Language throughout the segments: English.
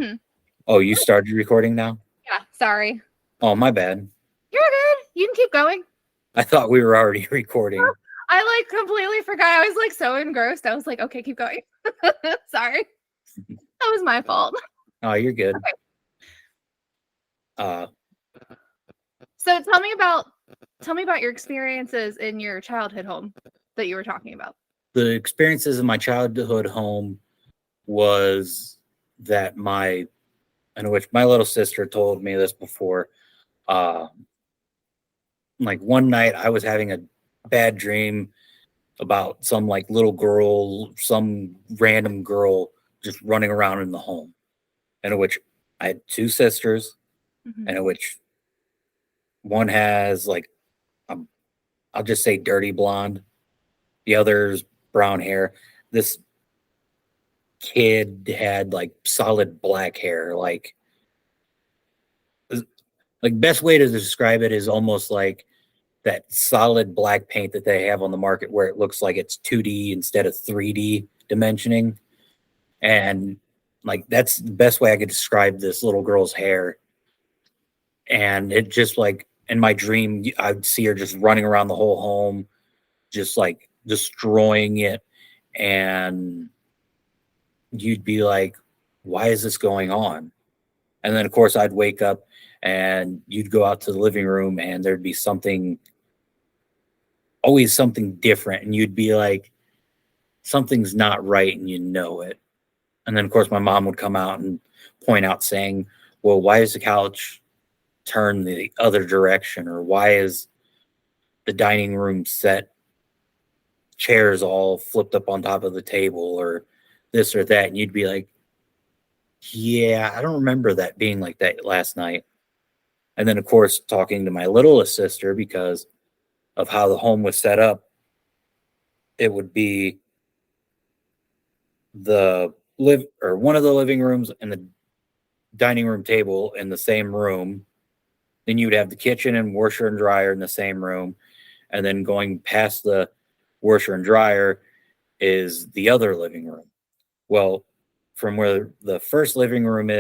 Mm-hmm. Oh, you started recording now? Yeah, sorry. Oh, my bad. You're good. You can keep going. I thought we were already recording. I completely forgot. I was so engrossed. I was like, okay, keep going. Sorry. That was my fault. Oh, you're good. Okay. So tell me about your experiences in your childhood home that you were talking about. The experiences in my childhood home was that in which my little sister told me this before. One night I was having a bad dream about some little girl, some random girl just running around in the home. And in which I had two sisters, and in which one has I'll just say dirty blonde, the other's brown hair. This kid had solid black hair, best way to describe it is almost like that solid black paint that they have on the market where it looks like it's 2D instead of 3D dimensioning. And that's the best way I could describe this little girl's hair. And it just in my dream, I'd see her just running around the whole home, just destroying it. And you'd be like, why is this going on? And then of course I'd wake up and you'd go out to the living room and there'd be always something different. And you'd be like, something's not right. And you know it. And then of course my mom would come out and point out saying, well, why is the couch turned the other direction? Or why is the dining room set chairs all flipped up on top of the table, or this or that? And you'd be like, yeah, I don't remember that being like that last night. And then of course talking to my littlest sister, because of how the home was set up, it would be one of the living rooms and the dining room table in the same room. Then you would have the kitchen and washer and dryer in the same room. And then going past the washer and dryer is the other living room. Well, from where the first living room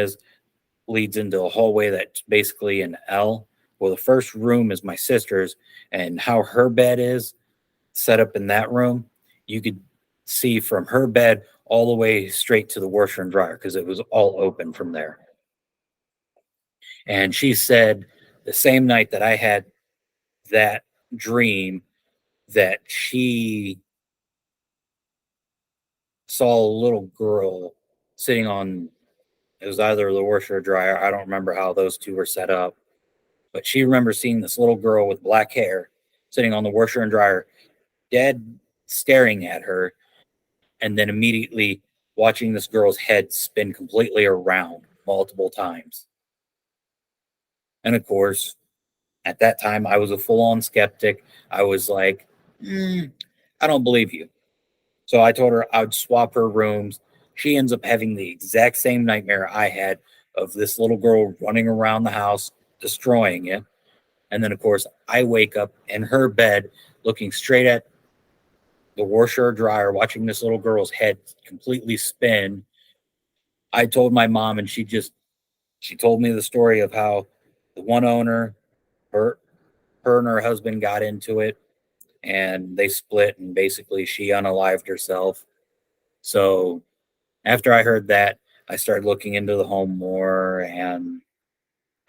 leads into a hallway that's basically an L. Well, the first room is my sister's, and how her bed is set up in that room, you could see from her bed all the way straight to the washer and dryer because it was all open from there. And she said the same night that I had that dream that she saw a little girl sitting on, it was either the washer or dryer. I don't remember how those two were set up, but she remembers seeing this little girl with black hair sitting on the washer and dryer, dead staring at her, and then immediately watching this girl's head spin completely around multiple times. And of course, at that time, I was a full-on skeptic. I was like, I don't believe you. So I told her I would swap her rooms. She ends up having the exact same nightmare I had of this little girl running around the house, destroying it. And then, of course, I wake up in her bed looking straight at the washer or dryer, watching this little girl's head completely spin. I told my mom, and she told me the story of how the one owner, her and her husband got into it, and they split, and basically she unalived herself. So after I heard that, I started looking into the home more, and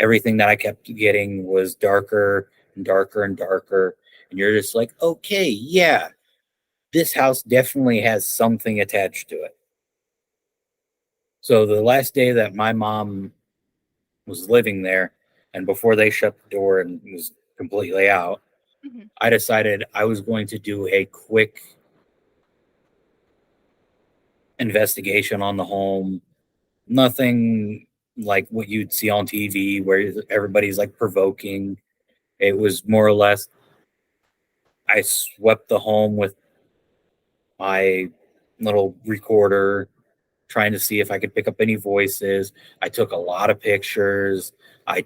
everything that I kept getting was darker and darker and darker. And you're just like, okay, yeah, this house definitely has something attached to it. So the last day that my mom was living there, and before they shut the door and was completely out, I decided I was going to do a quick investigation on the home. Nothing like what you'd see on TV where everybody's provoking. It was more or less, I swept the home with my little recorder, trying to see if I could pick up any voices. I took a lot of pictures. I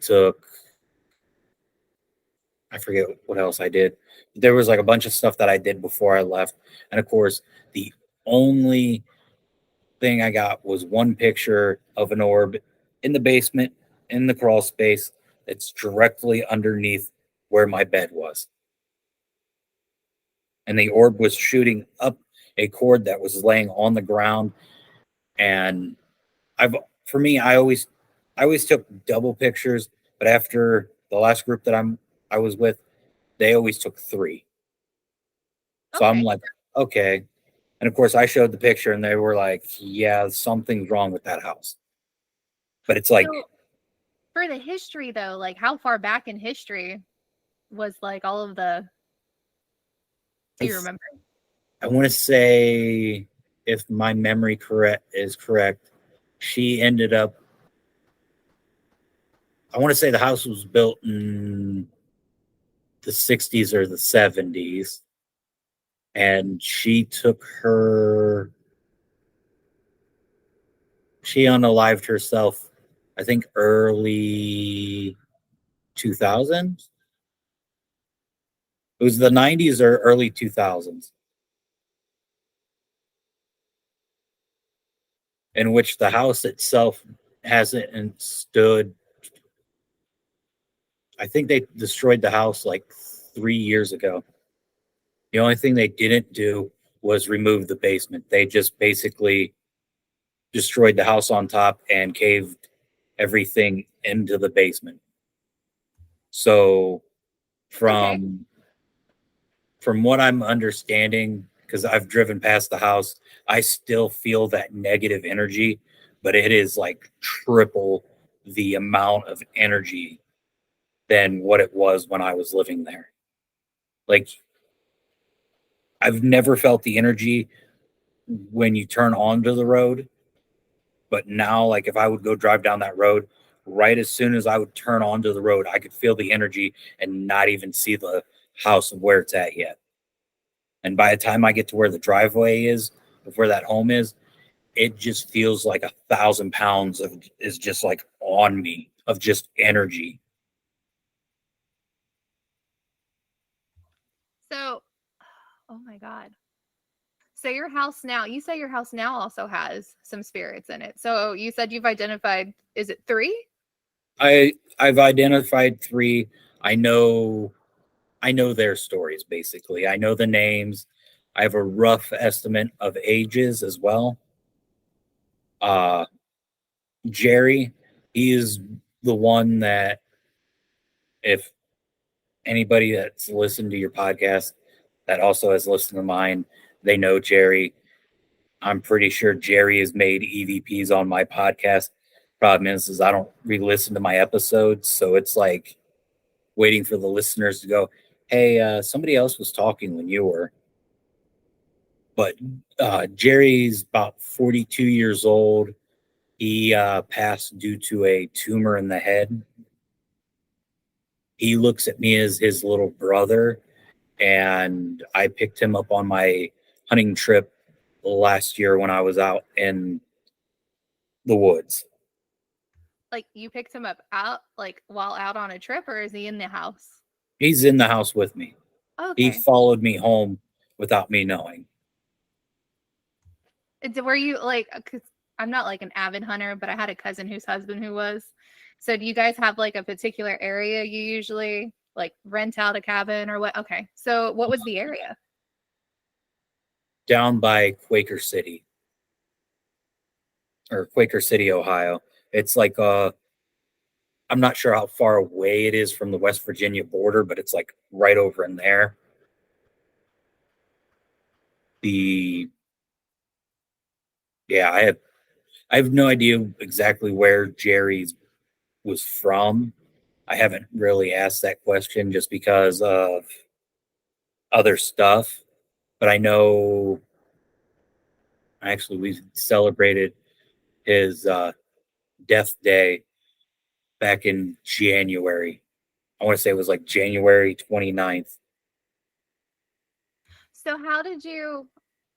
forget what else I did. There was a bunch of stuff that I did before I left. And of course, the only thing I got was one picture of an orb in the basement, in the crawl space. It's directly underneath where my bed was. And the orb was shooting up a cord that was laying on the ground. And for me, I always took double pictures, but after the last group that I was with, they always took 3. So I'm Okay. like, okay. And of course, I showed the picture, and they were like, "Yeah, something's wrong with that house." But it's like, So for the history though, like how far back in history was like all of the do you remember? I want to say, if my memory is correct, she ended up. I want to say the house was built in the 60s or the 70s, and she unalived herself, I think early 2000s. It was the 90s or early 2000s, in which the house itself hasn't stood. I think they destroyed the house like 3 years ago. The only thing they didn't do was remove the basement. They just basically destroyed the house on top and caved everything into the basement. So Okay. from from what I'm understanding, because I've driven past the house, I still feel that negative energy, but it is like triple the amount of energy than what it was when I was living there. Like, I've never felt the energy when you turn onto the road, but now, like, if I would go drive down that road, right as soon as I would turn onto the road, I could feel the energy and not even see the house of where it's at yet. And by the time I get to where the driveway is, of where that home is, it just feels like 1,000 pounds is just like on me of just energy. So oh my God. So your house now, you say your house now also has some spirits in it. So you said you've identified, is it 3? I've identified 3. I know I know their stories basically. I know the names. I have a rough estimate of ages as well. Uh Jerry, he is the one that, if anybody that's listened to your podcast that also has listened to mine, they know Jerry. I'm pretty sure Jerry has made EVPs on my podcast. Problem is I don't re-listen to my episodes, so it's like waiting for the listeners to go, "Hey, somebody else was talking when you were." But Jerry's about 42 years old. He passed due to a tumor in the head. He looks at me as his little brother, and I picked him up on my hunting trip last year when I was out in the woods. Like you picked him up out like while out on a trip, or is he in the house? He's in the house with me. He Okay. followed me home without me knowing. Were you like, cause I'm not like an avid hunter, but I had a cousin whose husband who was. So do you guys have like a particular area you usually like rent out a cabin or what? Okay. So what was the area? Down by Quaker City, or Quaker City, Ohio. It's like I'm not sure how far away it is from the West Virginia border, but it's like right over in there. The Yeah, I have no idea exactly where Jerry's was from. I haven't really asked that question just because of other stuff, but I know actually we celebrated his death day back in January. I want to say it was like January 29th. So how did you,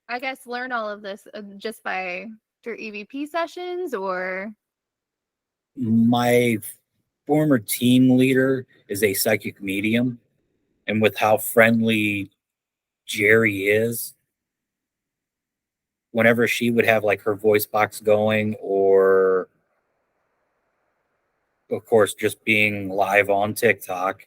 I guess, learn all of this just by through EVP sessions or? My former team leader is a psychic medium, and with how friendly Jerry is, whenever she would have like her voice box going, or of course, just being live on TikTok,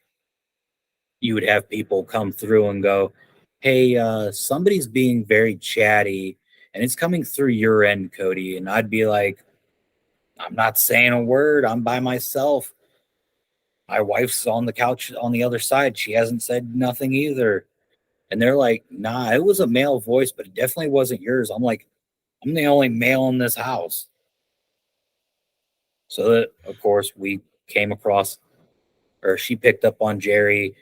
you would have people come through and go, "Hey, somebody's being very chatty, and it's coming through your end, Cody." And I'd be like, "I'm not saying a word. I'm by myself. My wife's on the couch on the other side. She hasn't said nothing either." And they're like, "Nah, it was a male voice, but it definitely wasn't yours." I'm like, "I'm the only male in this house." So that, of course, we came across, or she picked up on Jerry,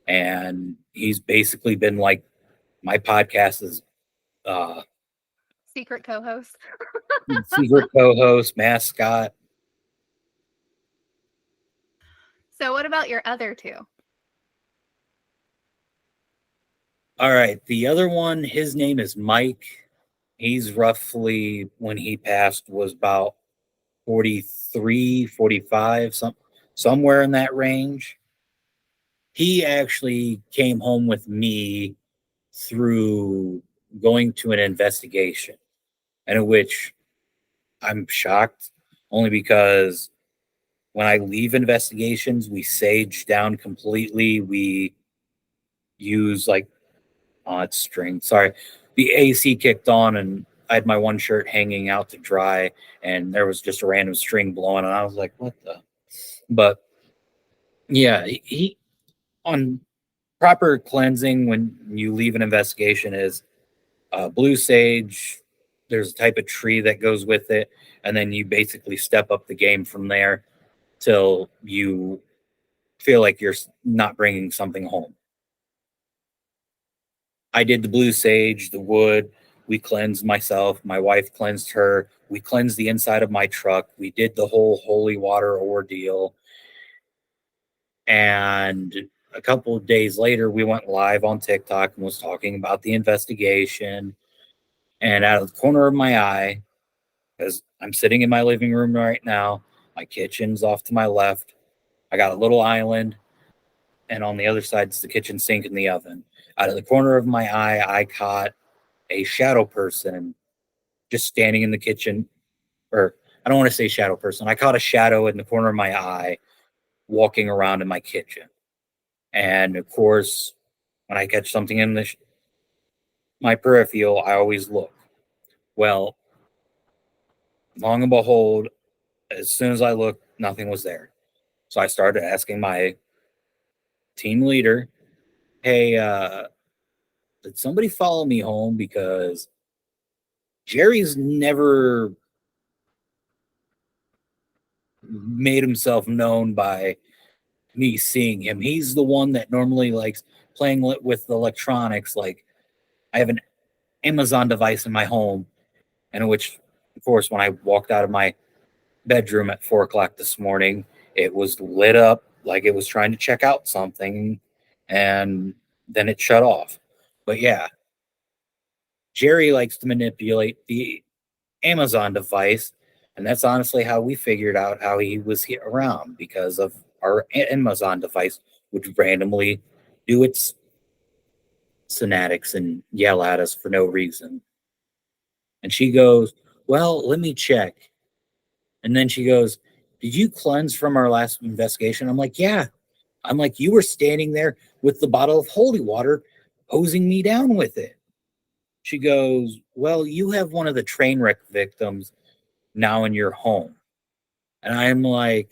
and he's basically been like my podcast is uh Secret co-host. secret co-host, mascot. So what about your other two? All right, the other one, his name is Mike. He's roughly, when he passed, was about 43, 45, somewhere in that range. He actually came home with me through going to an investigation, and in which I'm shocked only because when I leave investigations, we sage down completely. We use like, oh, it's string. Sorry. The AC kicked on and I had my one shirt hanging out to dry and there was just a random string blowing and I was like, what the? But yeah, he on proper cleansing when you leave an investigation is blue sage. There's a type of tree that goes with it. And then you basically step up the game from there till you feel like you're not bringing something home. I did the blue sage, the wood. We cleansed myself. My wife cleansed her. We cleansed the inside of my truck. We did the whole holy water ordeal. And a couple of days later, we went live on TikTok and was talking about the investigation. And out of the corner of my eye, because I'm sitting in my living room right now, my kitchen's off to my left. I got a little island, and on the other side is the kitchen sink and the oven. Out of the corner of my eye, I caught a shadow person just standing in the kitchen, or I don't want to say shadow person. I caught a shadow in the corner of my eye walking around in my kitchen. And of course, when I catch something in my peripheral, I always look. Well, long and behold, as soon as I looked, nothing was there. So I started asking my team leader, "Hey, did somebody follow me home? Because Jerry's never made himself known by me seeing him. He's the one that normally likes playing with electronics. Like, I have an Amazon device in my home, and in which, of course, when I walked out of my bedroom at 4 o'clock this morning, it was lit up like it was trying to check out something, and then it shut off. But yeah, Jerry likes to manipulate the Amazon device, and that's honestly how we figured out how he was around, because of our Amazon device would randomly do its synaptics and yell at us for no reason. And she goes, "Well, let me check." And then she goes, "Did you cleanse from our last investigation?" I'm like, "Yeah." I'm like, "You were standing there with the bottle of holy water, hosing me down with it." She goes, "Well, you have one of the train wreck victims now in your home." And I'm like,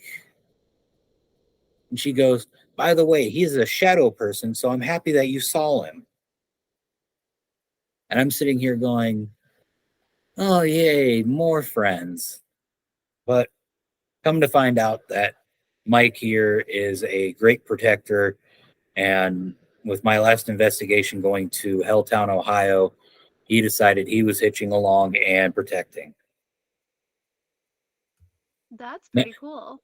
and she goes, "By the way, he's a shadow person, so I'm happy that you saw him." And I'm sitting here going, "Oh, yay, more friends." But come to find out that Mike here is a great protector. And with my last investigation going to Helltown, Ohio, he decided he was hitching along and protecting. That's pretty cool.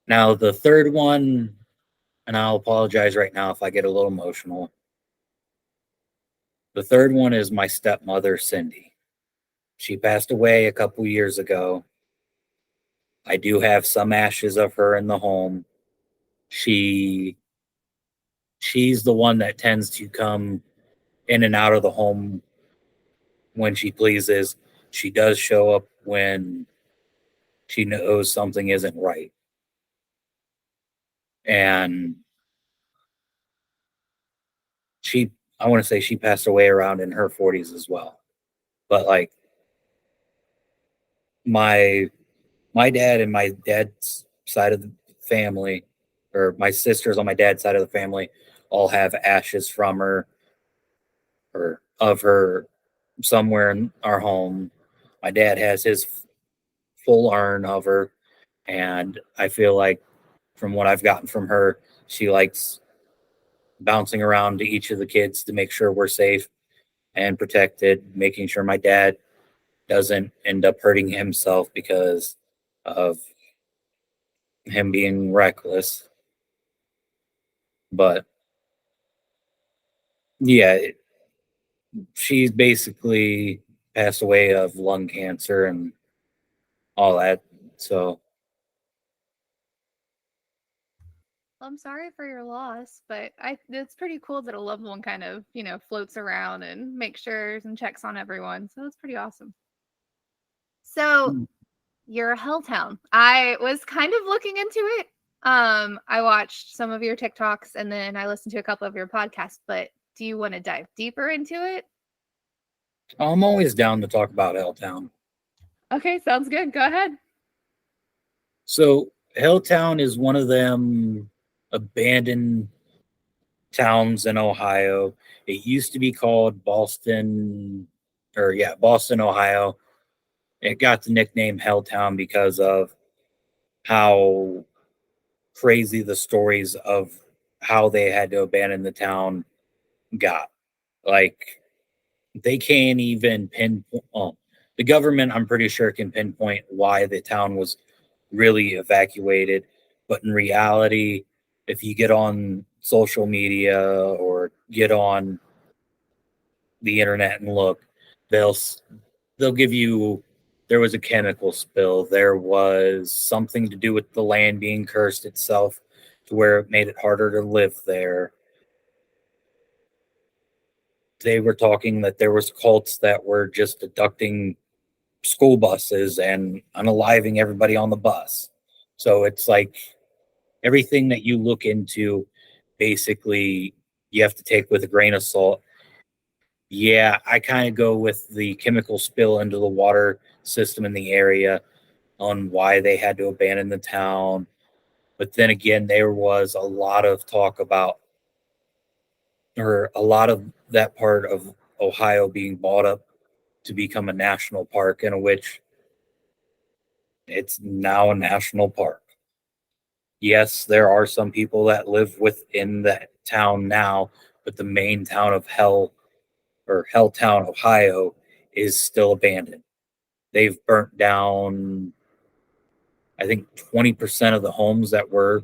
Now, the third one, and I'll apologize right now if I get a little emotional. The third one is my stepmother, Cindy. She passed away a couple years ago. I do have some ashes of her in the home. She she's the one that tends to come in and out of the home when she pleases. She does show up when she knows something isn't right. And I want to say she passed away around in her 40s as well. But like my dad and my dad's side of the family, or my sisters on my dad's side of the family, all have ashes from her or of her somewhere in our home. My dad has his full urn of her, and I feel like from what I've gotten from her, she likes bouncing around to each of the kids to make sure we're safe and protected, making sure my dad doesn't end up hurting himself because of him being reckless. But yeah, she's basically passed away of lung cancer and all that. So I'm sorry for your loss, but it's pretty cool that a loved one kind of, floats around and makes sure and checks on everyone. So that's pretty awesome. So you're Helltown. I was kind of looking into it. I watched some of your TikToks and then I listened to a couple of your podcasts, but do you want to dive deeper into it? I'm always down to talk about Helltown. Okay, sounds good. Go ahead. So Helltown is one of them abandoned towns in Ohio. It used to be called Boston, Boston, Ohio. It got the nickname Helltown because of how crazy the stories of how they had to abandon the town got. Like they can't even pinpoint. The government, I'm pretty sure, can pinpoint why the town was really evacuated, but in reality, if you get on social media or get on the internet and look, they'll give you there was a chemical spill, there was something to do with the land being cursed itself to where it made it harder to live there. They were talking that there was cults that were just abducting school buses and unaliving everybody on the bus. So it's like everything that you look into, basically, you have to take with a grain of salt. Yeah, I kind of go with the chemical spill into the water system in the area on why they had to abandon the town. But then again, there was a lot of talk about, or a lot of that part of Ohio being bought up to become a national park, in which it's now a national park. Yes, there are some people that live within that town now, but the main town of Helltown, Ohio, is still abandoned. They've burnt down, I think, 20% of the homes that were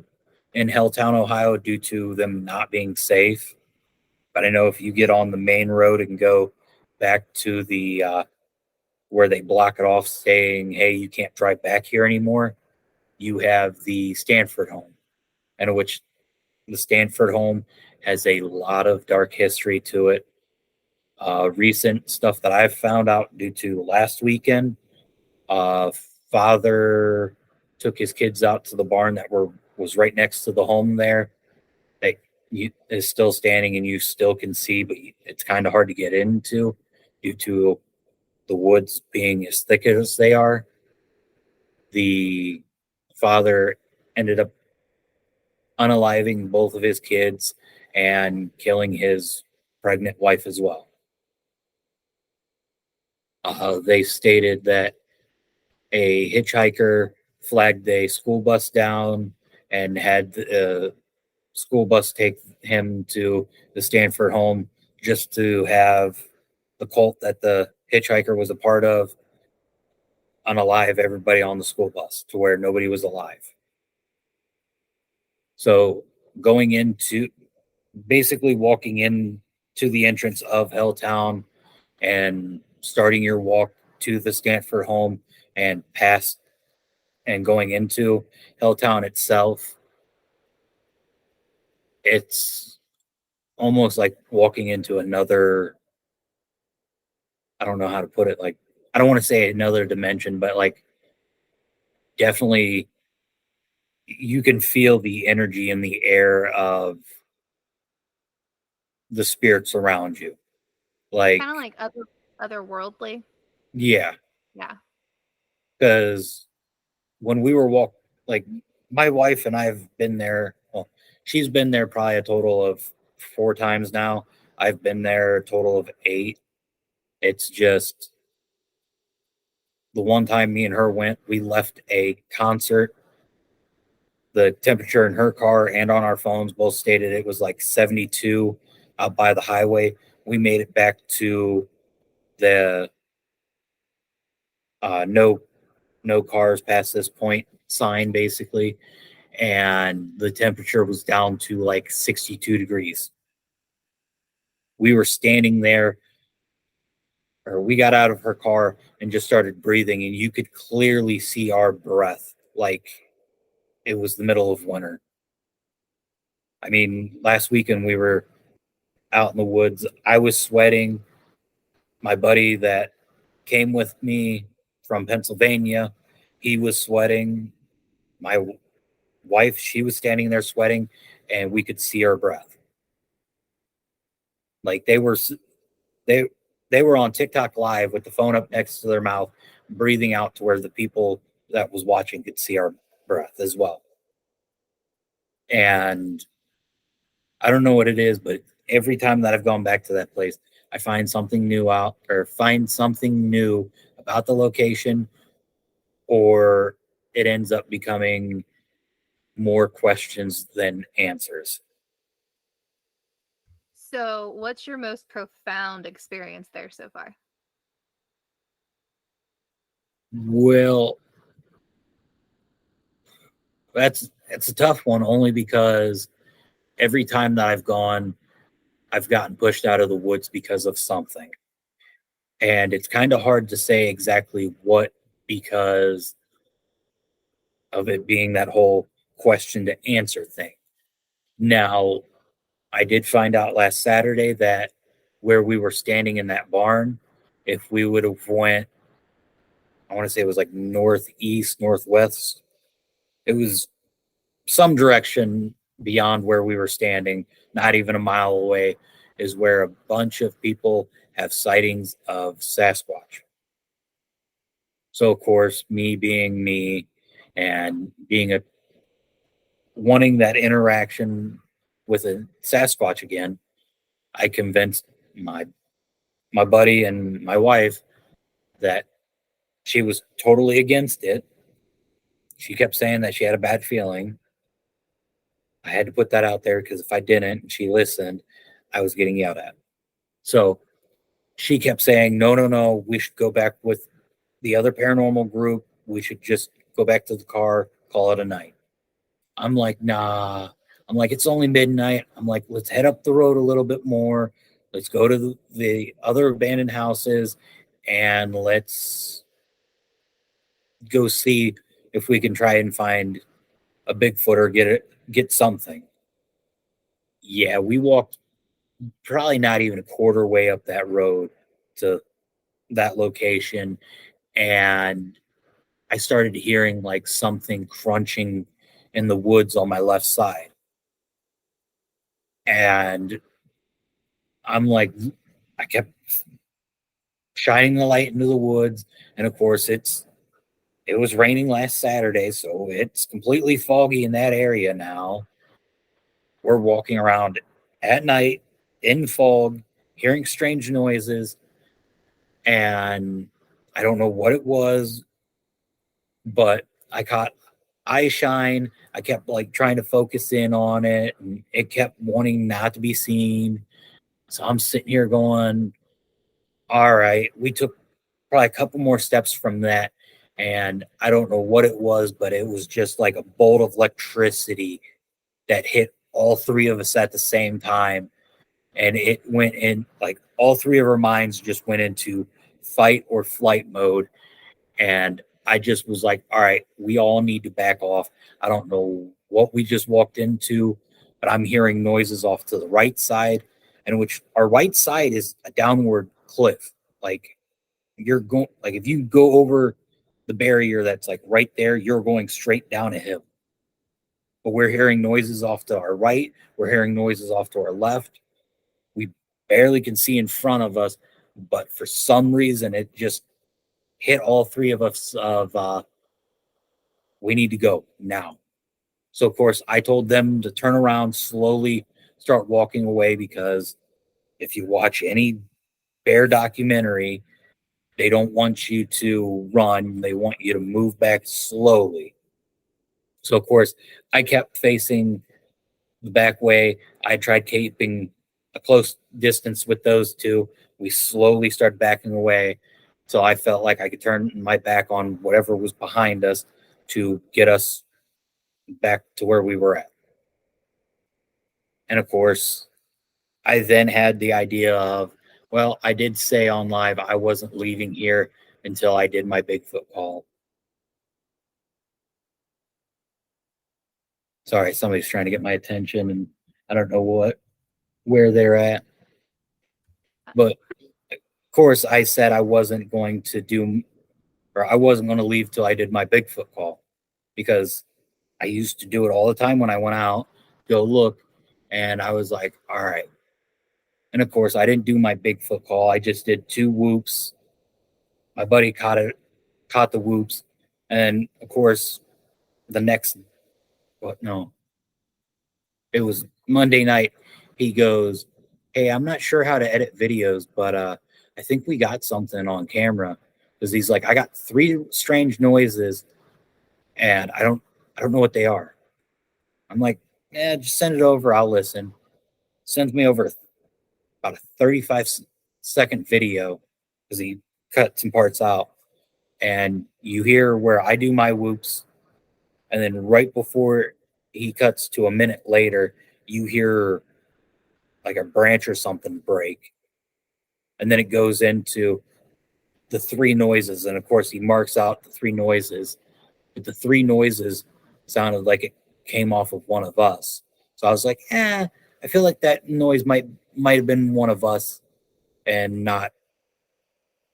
in Helltown, Ohio, due to them not being safe. But I know if you get on the main road and go back to the where they block it off, saying, "Hey, you can't drive back here anymore," you have the Stanford home, and which the Stanford home has a lot of dark history to it. Recent stuff that I've found out due to last weekend, uh, father took his kids out to the barn that was right next to the home there. That is still standing and you still can see, but it's kind of hard to get into due to the woods being as thick as they are. The father ended up unaliving both of his kids and killing his pregnant wife as well. They stated that a hitchhiker flagged a school bus down and had the school bus take him to the Stanford home just to have the cult that the hitchhiker was a part of unalive everybody on the school bus to where nobody was alive. So going into basically walking in to the entrance of Helltown and starting your walk to the Stanford home and past and going into Helltown itself, it's almost like walking into another, I don't know how to put it, like, I don't want to say another dimension, but like definitely you can feel the energy in the air of the spirits around you. Like, Kind of like otherworldly. yeah, Yeah. because when we were like my wife and I have been there. Well, she's been there probably a total of 4 times now. I've been there a total of 8. It's just the one time me and her went, we left a concert. The temperature in her car and on our phones both stated it was like 72 out by the highway. We made it back to the no cars past this point sign, basically, and the temperature was down to like 62 degrees. We were standing there, or we got out of her car and just started breathing, and you could clearly see our breath like it was the middle of winter. I mean, last weekend we were out in the woods. I was sweating. My buddy that came with me from Pennsylvania, he was sweating. My wife, she was standing there sweating, and we could see her breath. Like they they were on TikTok live with the phone up next to their mouth, breathing out to where the people that was watching could see our breath as well. And I don't know what it is, but every time that I've gone back to that place, I find something new about the location, or it ends up becoming more questions than answers. So, what's your most profound experience there so far? Well, that's a tough one, only because every time that I've gone, I've gotten pushed out of the woods because of something. And it's kind of hard to say exactly what, because of it being that whole question to answer thing. Now, I did find out last Saturday that where we were standing in that barn, if we would have went, I want to say it was like northeast, northwest, it was some direction beyond where we were standing, not even a mile away, is where a bunch of people have sightings of Sasquatch. So, of course, me being me and being a wanting that interaction with a Sasquatch again, I convinced my buddy and my wife that she was totally against it. She kept saying that she had a bad feeling. I had to put that out there because if I didn't and she listened, I was getting yelled at. So she kept saying, no, no, no, we should go back with the other paranormal group. We should just go back to the car, call it a night. I'm like, nah. I'm like, it's only midnight. I'm like, let's head up the road a little bit more. Let's go to the other abandoned houses and let's go see if we can try and find a Bigfoot or get something. Yeah, we walked probably not even a quarter way up that road to that location, and I started hearing like something crunching in the woods on my left side. And I'm like, I kept shining the light into the woods. And of course, it was raining last Saturday, so it's completely foggy in that area now. We're walking around at night in fog, hearing strange noises, and I don't know what it was, but I caught eye shine. I kept like trying to focus in on it, and it kept wanting not to be seen. So I'm sitting here going, all right, we took probably a couple more steps from that. And I don't know what it was, but it was just like a bolt of electricity that hit all 3 of us at the same time. And it went in like all 3 of our minds just went into fight or flight mode. And I just was like, all right, we all need to back off. I don't know what we just walked into, but I'm hearing noises off to the right side, and which our right side is a downward cliff. Like you're going, like if you go over the barrier that's like right there, you're going straight down a hill. but we're hearing noises off to our right. We're hearing noises off to our left. We barely can see in front of us, but for some reason, it just hit all three of us of we need to go now. So, of course, I told them to turn around, slowly start walking away, because if you watch any bear documentary, they don't want you to run. They want you to move back slowly. So, of course, I kept facing the back way. I tried keeping a close distance with those two. We slowly started backing away till I felt like I could turn my back on whatever was behind us to get us back to where we were at. And of course, I then had the idea of, well, I did say on live I wasn't leaving here until I did my Bigfoot call. Sorry, somebody's trying to get my attention, and I don't know where they're at. But of course, I said I wasn't going to leave till I did my Bigfoot call, because I used to do it all the time when I went out, go look, and I was like, all right. And of course, I didn't do my Bigfoot call. I just did 2 whoops. My buddy caught the whoops. And of course, it was Monday night. He goes, hey, I'm not sure how to edit videos, but I think we got something on camera. Because he's like, I got 3 strange noises, and I don't know what they are. I'm like, yeah, just send it over. I'll listen. Sends me over about a 35-second video, because he cut some parts out. And you hear where I do my whoops, and then right before he cuts to a minute later, you hear like a branch or something break. And then it goes into the 3 noises. And of course, he marks out the 3 noises. But the 3 noises sounded like it came off of one of us. So I was like, I feel like that noise might have been one of us and not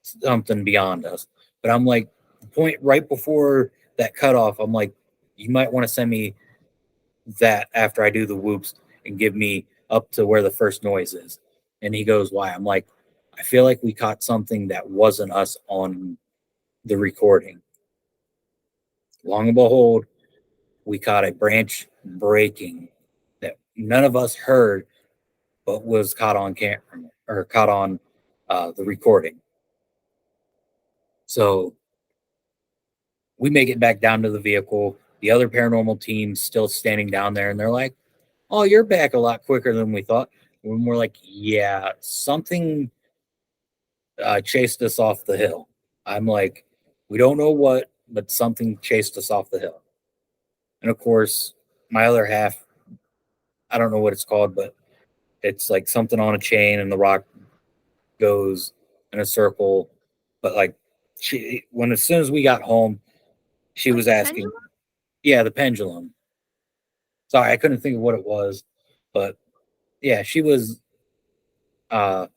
something beyond us. But I'm like, the point right before that cutoff, I'm like, you might want to send me that after I do the whoops and give me up to where the first noise is. And he goes, why? I'm like, I feel like we caught something that wasn't us on the recording. Long and behold, we caught a branch breaking that none of us heard, but was caught on camera, or caught on the recording. So we make it back down to the vehicle. The other paranormal team's still standing down there, and they're like, oh, you're back a lot quicker than we thought. And we're like, yeah, something chased us off the hill. I'm like, we don't know what, but something chased us off the hill. And of course, my other half, I don't know what it's called, but it's like something on a chain, and the rock goes in a circle. But like, as soon as we got home, she was asking, pendulum? yeah, the pendulum. Sorry, I couldn't think of what it was, but yeah, she was, but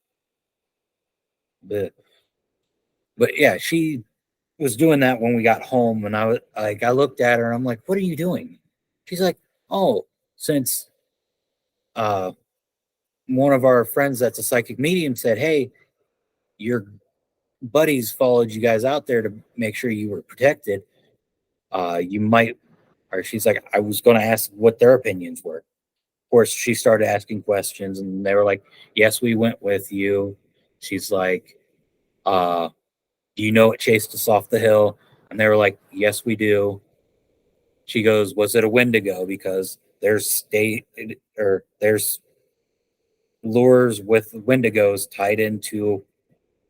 yeah, she was doing that when we got home, and I looked at her, and I'm like, what are you doing? She's like, oh, since one of our friends that's a psychic medium said, hey, your buddies followed you guys out there to make sure you were protected, you might, or she's like, I was going to ask what their opinions were. Of course, she started asking questions, and they were like, yes, we went with you. She's like, do you know it chased us off the hill? And they were like, yes, we do. She goes, was it a Wendigo? Because there's lures with Wendigos tied into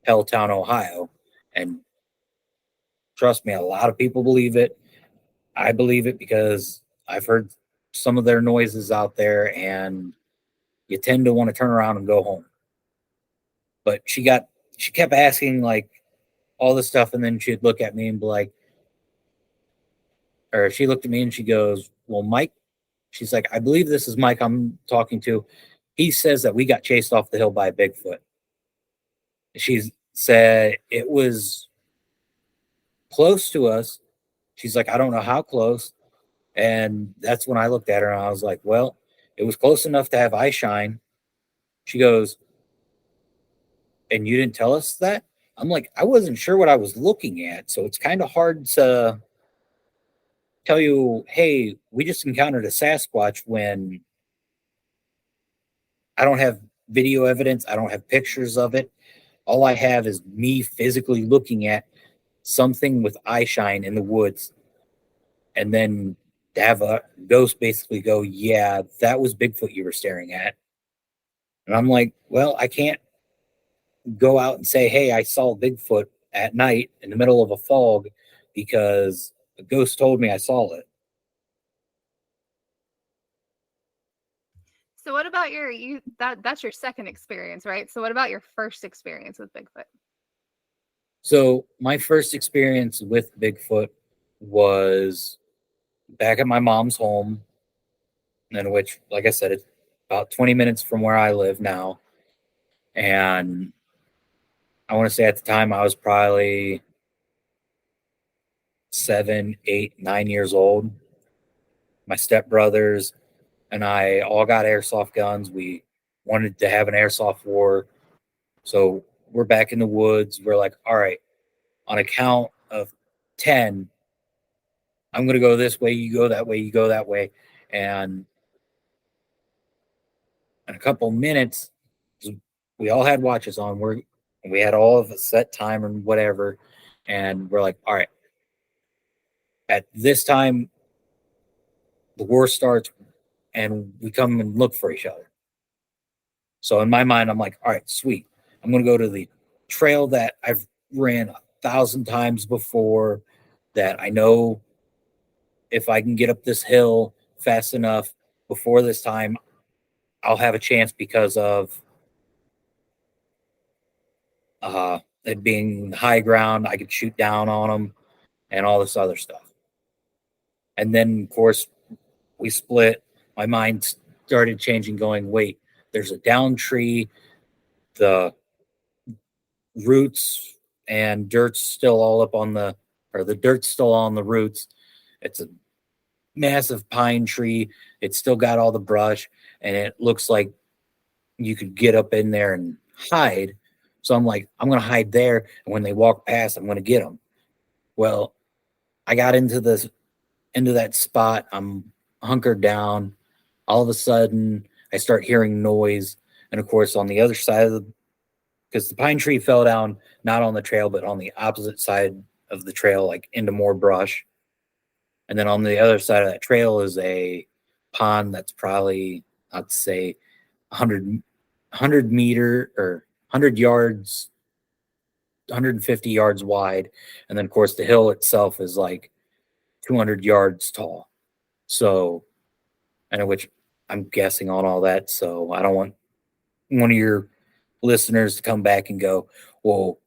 Helltown, Ohio. And trust me, a lot of people believe it. I believe it because I've heard some of their noises out there, and you tend to want to turn around and go home. But she kept asking like all this stuff, and then she'd look at me and be like, or she looked at me and she goes, well, Mike, she's like, I believe this is Mike I'm talking to. He says that we got chased off the hill by a Bigfoot. She said it was close to us. She's like, I don't know how close. And that's when I looked at her and I was like, well, it was close enough to have eye shine. She goes, and you didn't tell us that? I'm like, I wasn't sure what I was looking at. So it's kind of hard to tell you, hey, we just encountered a Sasquatch when I don't have video evidence. I don't have pictures of it. All I have is me physically looking at something with eye shine in the woods. And then to have a ghost basically go, yeah, that was Bigfoot you were staring at. And I'm like, well, I can't go out and say, hey, I saw Bigfoot at night in the middle of a fog because a ghost told me I saw it. So what about that's your second experience, right? So what about your first experience with Bigfoot? So my first experience with Bigfoot was back at my mom's home, in which, like I said, it's about 20 minutes from where I live now. And I want to say at the time I was probably 7, 8, 9 years old. My stepbrothers and I all got airsoft guns. We wanted to have an airsoft war. So we're back in the woods. We're like, all right, on a count of 10, I'm going to go this way, you go that way, you go that way. And in a couple minutes, we all had watches on. We had all of a set time and whatever. And we're like, all right, at this time, the war starts and we come and look for each other. So in my mind, I'm like, all right, sweet. I'm going to go to the trail that I've ran 1,000 times before, that I know if I can get up this hill fast enough before this time, I'll have a chance because of it being high ground. I could shoot down on them and all this other stuff. And then, of course, we split. My mind started changing, going, wait, there's a down tree. The roots and dirt's still all up on the dirt's still on the roots. It's a massive pine tree. It's still got all the brush, and it looks like you could get up in there and hide. So I'm like, I'm going to hide there. And when they walk past, I'm going to get them. Well, I got into that spot. I'm hunkered down. All of a sudden, I start hearing noise. And of course, on the other side of because the pine tree fell down, not on the trail, but on the opposite side of the trail, like into more brush. And then on the other side of that trail is a pond that's probably, I'd say, 100 meter or 100 yards, 150 yards wide. And then, of course, the hill itself is like 200 yards tall. So, and which I'm guessing on all that. So I don't want one of your listeners to come back and go, well,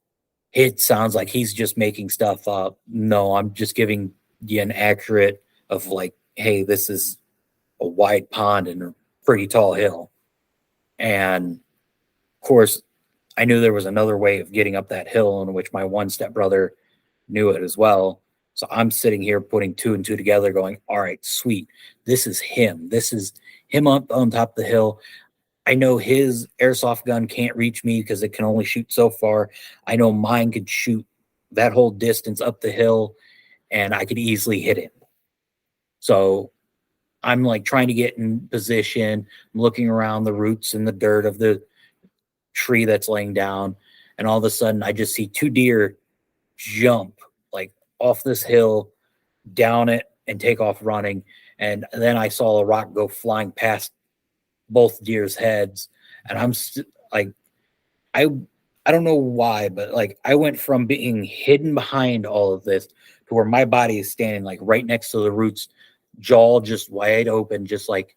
it sounds like he's just making stuff up. No, I'm just giving you an accurate of like, hey, this is a wide pond and a pretty tall hill. And of course, I knew there was another way of getting up that hill, in which my one stepbrother knew it as well. So I'm sitting here putting two and two together, going, all right, sweet. This is him. This is him up on top of the hill. I know his airsoft gun can't reach me because it can only shoot so far. I know mine could shoot that whole distance up the hill and I could easily hit him. So I'm like trying to get in position, I'm looking around the roots and the dirt of the tree that's laying down. And all of a sudden I just see two deer jump like off this hill, down it, and take off running. And then I saw a rock go flying past both deer's heads. And I'm like, I don't know why, but like I went from being hidden behind all of this to where my body is standing like right next to the roots, jaw just wide open, just like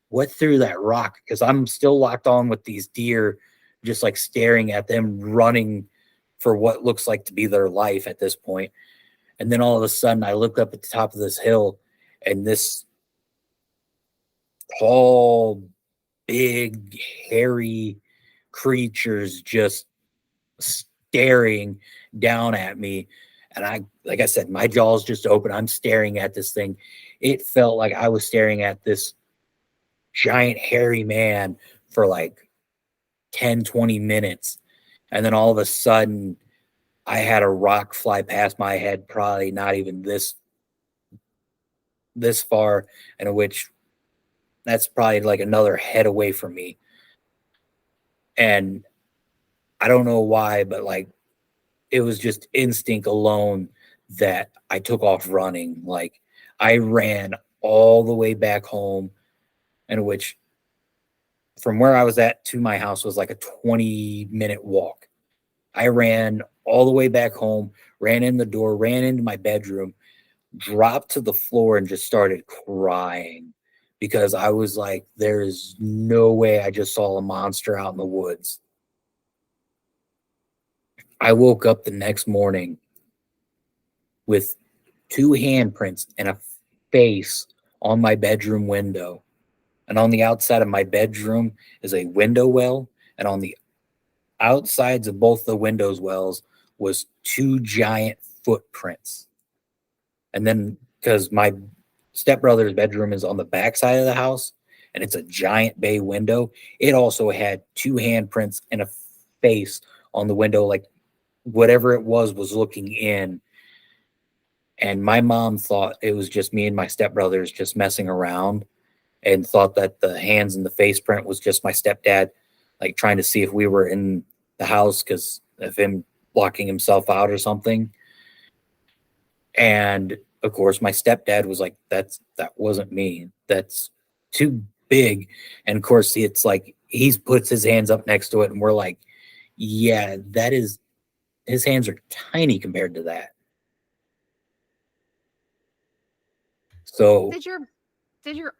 what threw that rock? Because I'm still locked on with these deer, just like staring at them running for what looks like to be their life at this point. And then all of a sudden I look up at the top of this hill and this tall, big, hairy creatures just staring down at me. And I, like I said, my jaw's just open. I'm staring at this thing. it felt like I was staring at this giant hairy man for like 10, 20 minutes. And then all of a sudden, I had a rock fly past my head, probably not even this far, and which that's probably like another head away from me. And I don't know why, but like it was just instinct alone that I took off running. Like I ran all the way back home, and which from where I was at to my house was like a 20-minute walk. I ran all the way back home, ran in the door, ran into my bedroom, dropped to the floor, and just started crying because I was like, there is no way I just saw a monster out in the woods. I woke up the next morning with 2 handprints and a face on my bedroom window. And on the outside of my bedroom is a window well. And on the outsides of both the windows wells was 2 giant footprints. And then because my stepbrother's bedroom is on the back side of the house and it's a giant bay window, it also had 2 handprints and a face on the window, like whatever it was looking in. And my mom thought it was just me and my stepbrothers just messing around and thought that the hands and the face print was just my stepdad, like trying to see if we were in the house because of him blocking himself out or something. And of course, my stepdad was like, that wasn't me. That's too big. And of course, it's like he puts his hands up next to it, and we're like, yeah, that is, his hands are tiny compared to that. So Did your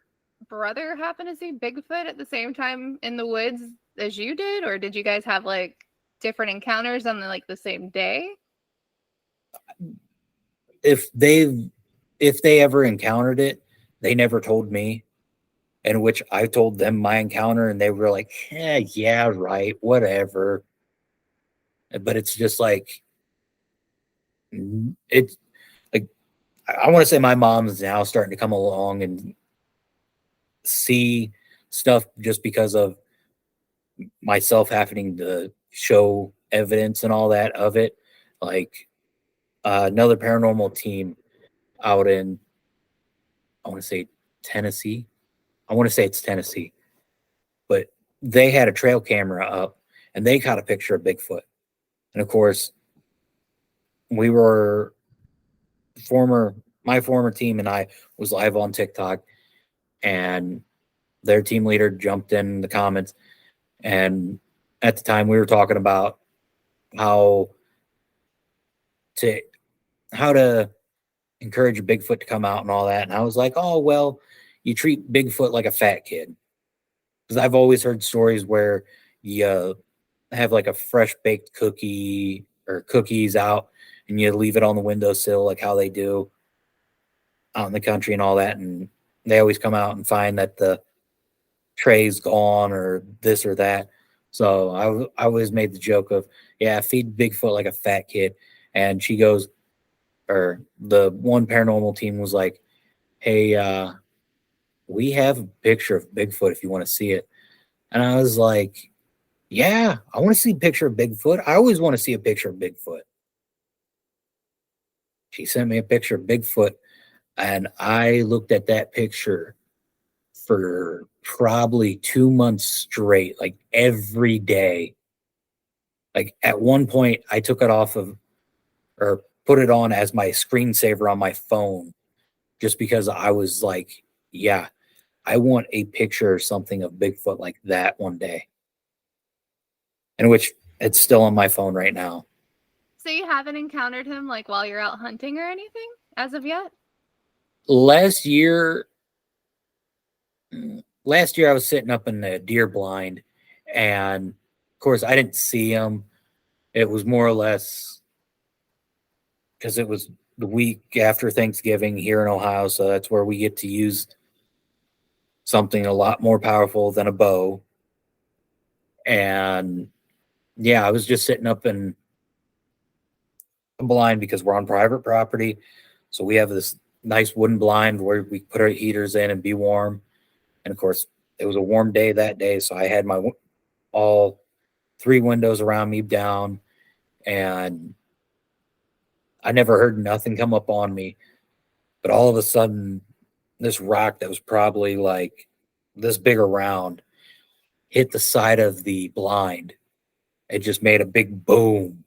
brother happen to see Bigfoot at the same time in the woods as you did, or did you guys have like different encounters on the same day? if they ever encountered it, they never told me. In which I told them my encounter, and they were like, yeah, right, whatever. But it's just like, it's like, I want to say my mom's now starting to come along and see stuff just because of myself having to show evidence and all that of it. Like another paranormal team out in, I want to say Tennessee. I want to say it's Tennessee, but they had a trail camera up and they caught a picture of Bigfoot. And of course, we were my former team and I was live on TikTok, and their team leader jumped in the comments. And at the time, we were talking about how to encourage a Bigfoot to come out and all that. And I was like, oh, well, you treat Bigfoot like a fat kid. Because I've always heard stories where you have like a fresh baked cookie or cookies out and you leave it on the windowsill, like how they do out in the country and all that. And they always come out and find that the tray's gone or this or that. So I always made the joke of, yeah, feed Bigfoot like a fat kid. And she goes, or the one paranormal team was like, hey, we have a picture of Bigfoot if you want to see it. And I was like, yeah, I want to see a picture of Bigfoot. I always want to see a picture of Bigfoot. She sent me a picture of Bigfoot, and I looked at that picture for probably 2 months straight, like every day. Like at one point, I took it off of or put it on as my screensaver on my phone just because I was like, yeah, I want a picture or something of Bigfoot like that one day. In which it's still on my phone right now. So you haven't encountered him like while you're out hunting or anything as of yet? Last year I was sitting up in the deer blind, and of course I didn't see him. It was more or less because it was the week after Thanksgiving here in Ohio, so that's where we get to use something a lot more powerful than a bow. And yeah, I was just sitting up in a blind because we're on private property. So we have this nice wooden blind where we put our heaters in and be warm. And of course, it was a warm day that day, so I had my all 3 windows around me down, and I never heard nothing come up on me. But all of a sudden, this rock that was probably like this big around hit the side of the blind. It just made a big boom.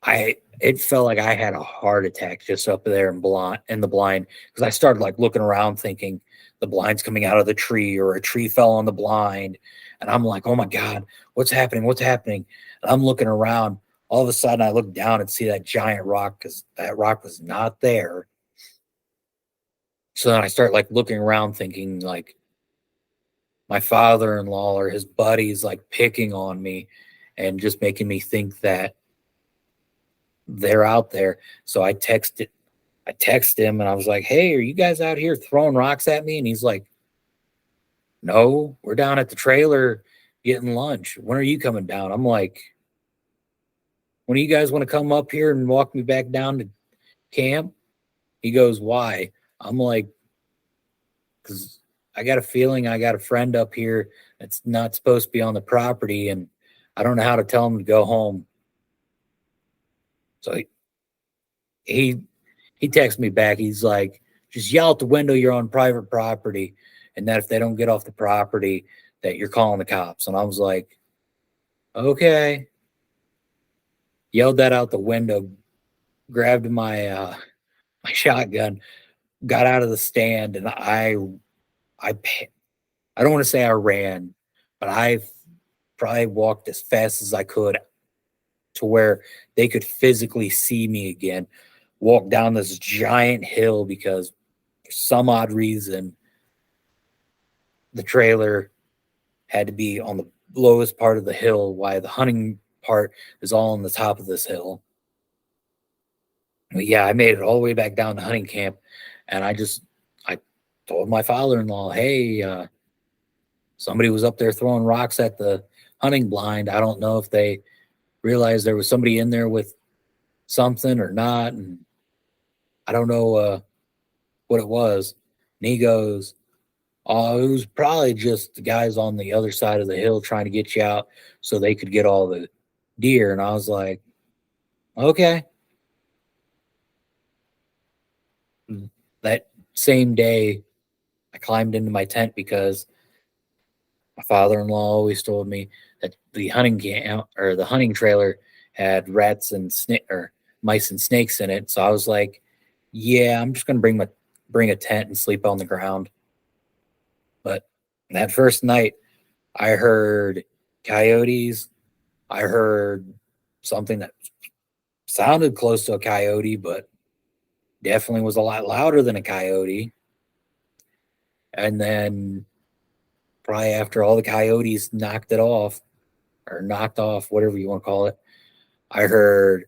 It felt like I had a heart attack just up there in the blind, because I started like looking around thinking the blind's coming out of the tree or a tree fell on the blind. And I'm like, oh my God, what's happening? What's happening? And I'm looking around. All of a sudden I look down and see that giant rock, because that rock was not there. So then I start like looking around thinking like my father-in-law or his buddies like picking on me and just making me think that they're out there. So I texted him and I was like, hey, are you guys out here throwing rocks at me? And he's like, no, we're down at the trailer getting lunch. When are you coming down? I'm like, when do you guys want to come up here and walk me back down to camp? He goes, why? I'm like, because I got a feeling I got a friend up here that's not supposed to be on the property, and I don't know how to tell him to go home. So he texts me back. He's like, just yell out the window you're on private property, and that if they don't get off the property, that you're calling the cops. And I was like, okay. Yelled that out the window, grabbed my my shotgun, got out of the stand, and I don't want to say I ran, but I probably walked as fast as I could to where they could physically see me again. Walk down this giant hill, because for some odd reason the trailer had to be on the lowest part of the hill, while the hunting part is all on the top of this hill. But yeah, I made it all the way back down to hunting camp, and I told my father-in-law, hey, somebody was up there throwing rocks at the hunting blind. I don't know if they realized there was somebody in there with something or not, and I don't know what it was. And he goes, oh, it was probably just the guys on the other side of the hill trying to get you out so they could get all the deer. And I was like, okay. That same day, I climbed into my tent, because my father-in-law always told me that the hunting camp or the hunting trailer had rats and mice and snakes in it. So I was like, yeah, I'm just going to bring a tent and sleep on the ground. But that first night, I heard coyotes. I heard something that sounded close to a coyote, but definitely was a lot louder than a coyote. And then probably after all the coyotes knocked off, whatever you want to call it, I heard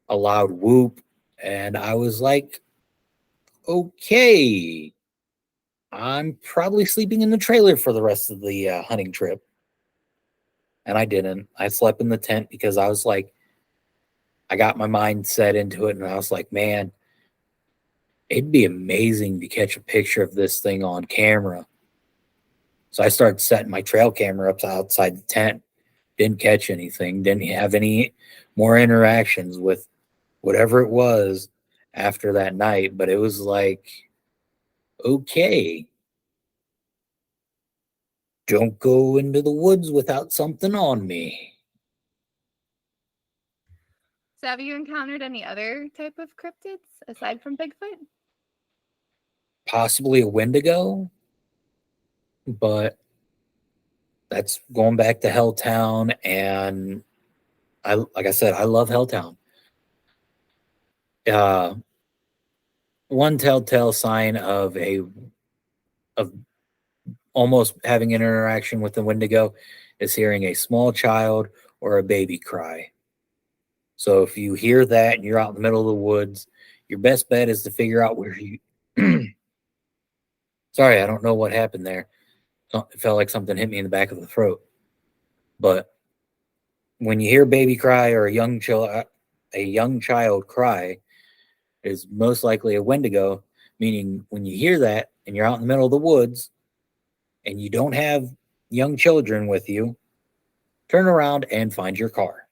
a loud whoop, and I was like, okay, I'm probably sleeping in the trailer for the rest of the hunting trip. And I didn't. I slept in the tent, because I was like, I got my mind set into it, and I was like, man, it'd be amazing to catch a picture of this thing on camera. So I started setting my trail camera up outside the tent. Didn't catch anything. Didn't have any more interactions with whatever it was after that night. But it was like, okay, don't go into the woods without something on me. So have you encountered any other type of cryptids aside from Bigfoot? Possibly a Wendigo, but that's going back to Helltown. And like I said, I love Helltown. One telltale sign of almost having an interaction with the Wendigo is hearing a small child or a baby cry. So if you hear that and you're out in the middle of the woods, your best bet is to figure out where you. Sorry, I don't know what happened there. It felt like something hit me in the back of the throat. But when you hear a baby cry or a young child cry, is most likely a Wendigo, meaning when you hear that and you're out in the middle of the woods and you don't have young children with you, turn around and find your car.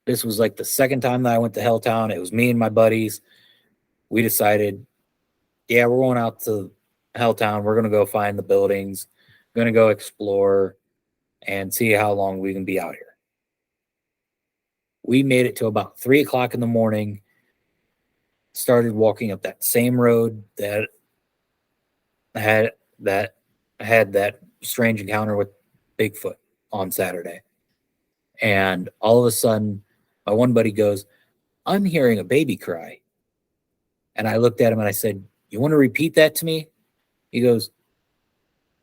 This was like the second time that I went to Helltown. It was me and my buddies. We decided, yeah, we're going out to Helltown. We're going to go find the buildings, going to go explore and see how long we can be out here. We made it to about 3 o'clock in the morning, started walking up that same road that had that strange encounter with Bigfoot on Saturday. And all of a sudden, my one buddy goes, I'm hearing a baby cry. And I looked at him and I said, you want to repeat that to me? He goes,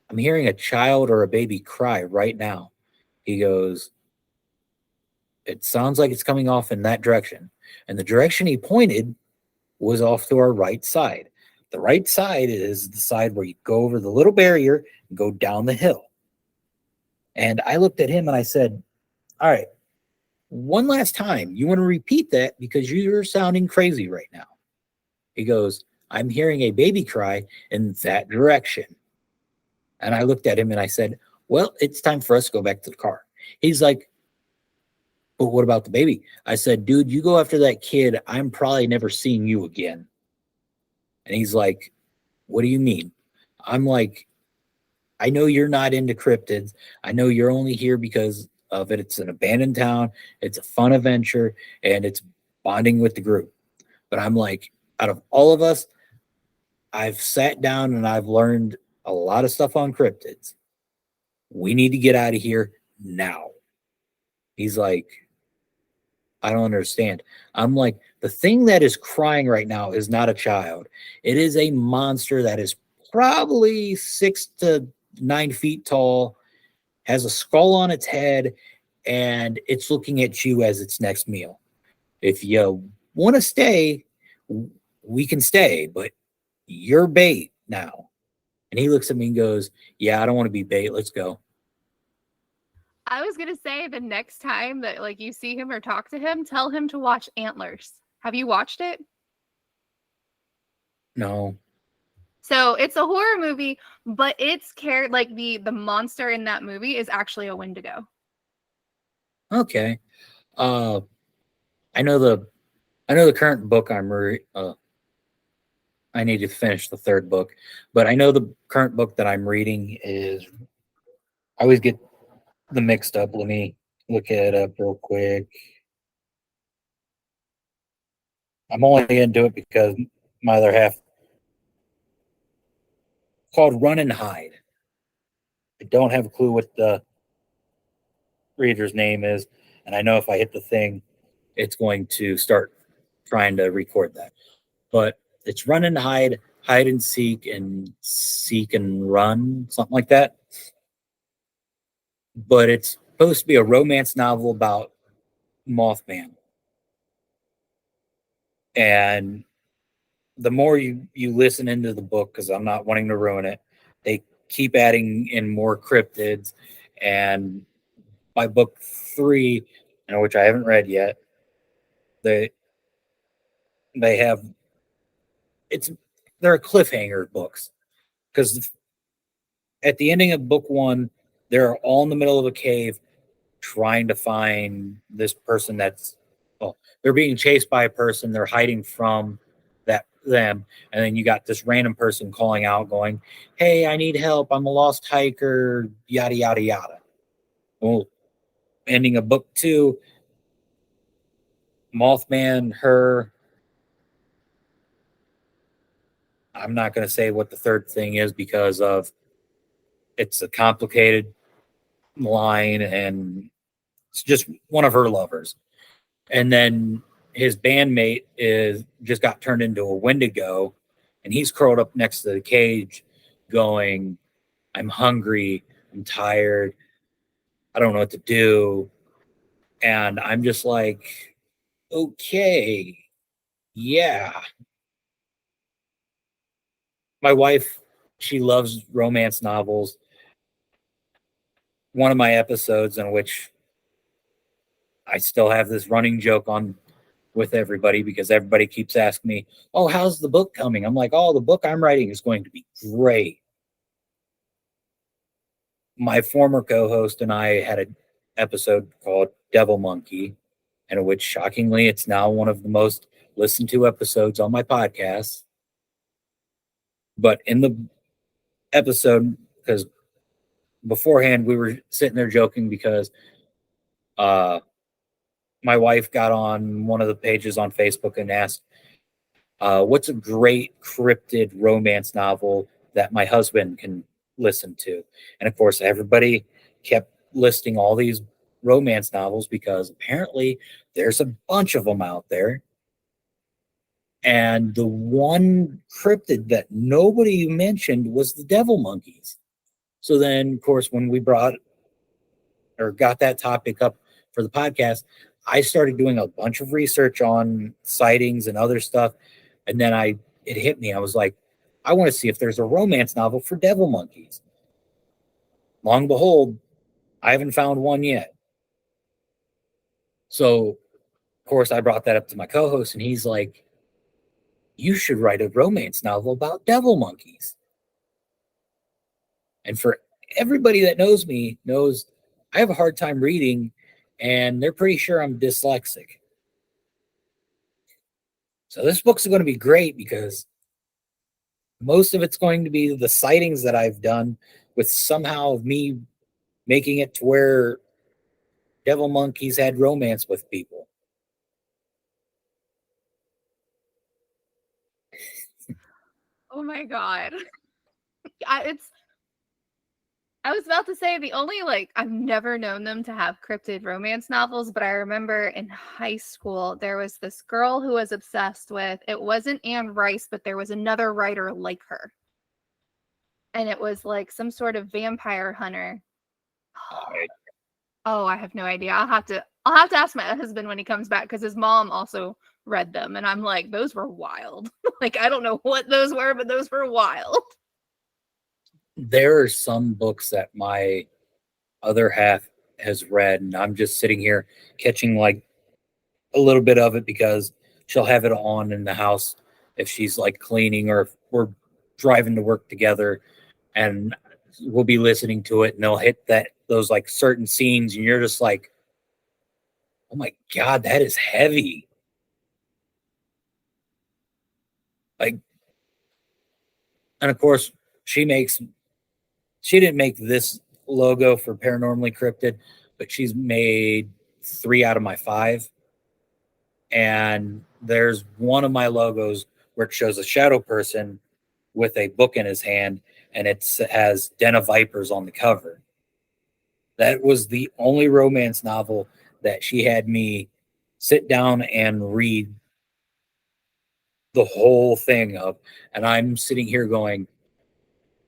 I'm hearing a child or a baby cry right now. He goes, it sounds like it's coming off in that direction. And the direction he pointed was off to our right side. The right side is the side where you go over the little barrier and go down the hill. And I looked at him and I said, all right, one last time, you want to repeat that because you're sounding crazy right now. He goes, I'm hearing a baby cry in that direction. And I looked at him and I said, well, it's time for us to go back to the car. He's like, but what about the baby? I said, dude, you go after that kid. I'm probably never seeing you again. And he's like, what do you mean? I'm like, I know you're not into cryptids. I know you're only here because of it. It's an abandoned town. It's a fun adventure and it's bonding with the group. But I'm like, out of all of us, I've sat down and I've learned a lot of stuff on cryptids. We need to get out of here now. He's like, I don't understand. I'm like, the thing that is crying right now is not a child. It is a monster that is probably 6 to 9 feet tall, has a skull on its head, and it's looking at you as its next meal. If you want to stay, we can stay, but you're bait now. And he looks at me and goes, yeah, I don't want to be bait. Let's go. I was gonna say the next time that like you see him or talk to him, tell him to watch Antlers. Have you watched it? No. So it's a horror movie, but it's like the monster in that movie is actually a Wendigo. Okay. I know the current book I need to finish the third book, but I know the current book that I'm reading is, I always get them mixed up. Let me look it up real quick. I'm only into it because my other half, called Run and Hide. I don't have a clue what the reader's name is, and I know if I hit the thing, it's going to start trying to record that. But it's Run and Hide, Hide and Seek and Run, something like that. But it's supposed to be a romance novel about Mothman. And the more you listen into the book, because I'm not wanting to ruin it, they keep adding in more cryptids. And by book 3, which I haven't read yet, they have, they're cliffhanger books, because at the ending of book 1, they're all in the middle of a cave trying to find this person they're being chased by a person, they're hiding from them, and then you got this random person calling out going, hey, I need help, I'm a lost hiker, yada yada yada. Well, ending of book 2, Mothman, her, I'm not going to say what the third thing is because of it's a complicated line, and it's just one of her lovers. And then his bandmate just got turned into a Wendigo, and he's curled up next to the cage going, I'm hungry, I'm tired, I don't know what to do. And I'm just like, okay, yeah. My wife, she loves romance novels. One of my episodes in which I still have this running joke on with everybody because everybody keeps asking me, "Oh, how's the book coming?" I'm like, "Oh, the book I'm writing is going to be great." My former co-host and I had an episode called Devil Monkey, and in which shockingly it's now one of the most listened to episodes on my podcast. But in the episode, because beforehand we were sitting there joking because uh my wife got on one of the pages on Facebook and asked, what's a great cryptid romance novel that my husband can listen to? And of course, everybody kept listing all these romance novels because apparently there's a bunch of them out there. And the one cryptid that nobody mentioned was the devil monkeys. So then, of course, when we brought or got that topic up for the podcast, I started doing a bunch of research on sightings and other stuff. And then it hit me. I was like, I want to see if there's a romance novel for devil monkeys. Long and behold, I haven't found one yet. So, of course, I brought that up to my co-host, and he's like, you should write a romance novel about devil monkeys. And for everybody that knows me, knows I have a hard time reading, and they're pretty sure I'm dyslexic. So this book's going to be great because most of it's going to be the sightings that I've done with somehow of me making it to where devil monkeys had romance with people. Oh my God. I was about to say the only I've never known them to have cryptid romance novels, but I remember in high school there was this girl who was obsessed with, it wasn't Anne Rice, but there was another writer like her. And it was like some sort of vampire hunter. Oh, I have no idea. I'll have to ask my husband when he comes back because his mom also read them, and I'm like, those were wild. I don't know what those were, but those were wild. There are some books that my other half has read, and I'm just sitting here catching a little bit of it because she'll have it on in the house if she's cleaning or if we're driving to work together, and we'll be listening to it, and they'll hit those certain scenes, and you're just like, oh my God, that is heavy. And of course, she didn't make this logo for Paranormally Cryptid, but she's made 3 out of my 5. And there's one of my logos where it shows a shadow person with a book in his hand, and it has Den of Vipers on the cover. That was the only romance novel that she had me sit down and read the whole thing of. And I'm sitting here going,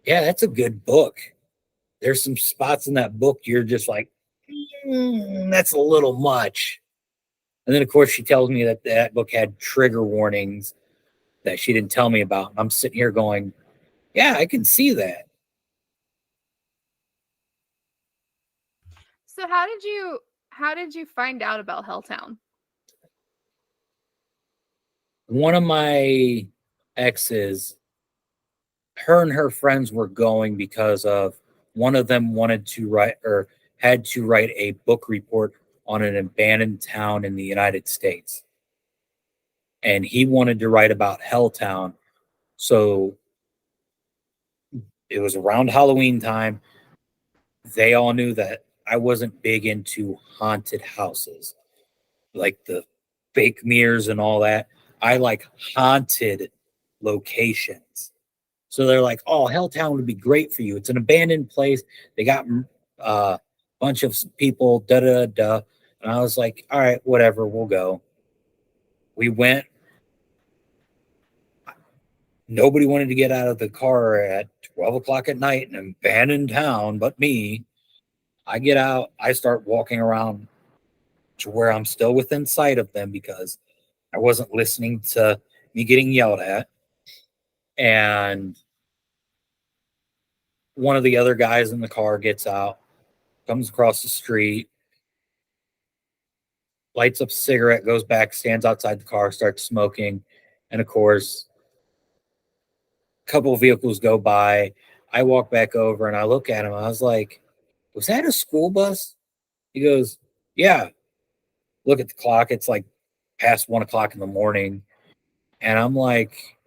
yeah, that's a good book. There's some spots in that book you're just like, that's a little much. And then, of course, she tells me that book had trigger warnings that she didn't tell me about. And I'm sitting here going, yeah, I can see that. So how did you find out about Helltown? One of my exes, her and her friends were going because of one of them wanted to write or had to write a book report on an abandoned town in the United States. And he wanted to write about Helltown. So it was around Halloween time. They all knew that I wasn't big into haunted houses, like the fake mirrors and all that. I like haunted locations. So they're like, oh, Helltown would be great for you. It's an abandoned place. They got a bunch of people, da da da. And I was like, all right, whatever, we'll go. We went. Nobody wanted to get out of the car at 12 o'clock at night in an abandoned town but me. I get out, I start walking around to where I'm still within sight of them because I wasn't listening to me getting yelled at. And one of the other guys in the car gets out, comes across the street, lights up a cigarette, goes back, stands outside the car, starts smoking. And of course, a couple of vehicles go by. I walk back over and I look at him. I was like, was that a school bus? He goes, yeah. Look at the clock. It's like past 1 o'clock in the morning. And I'm like,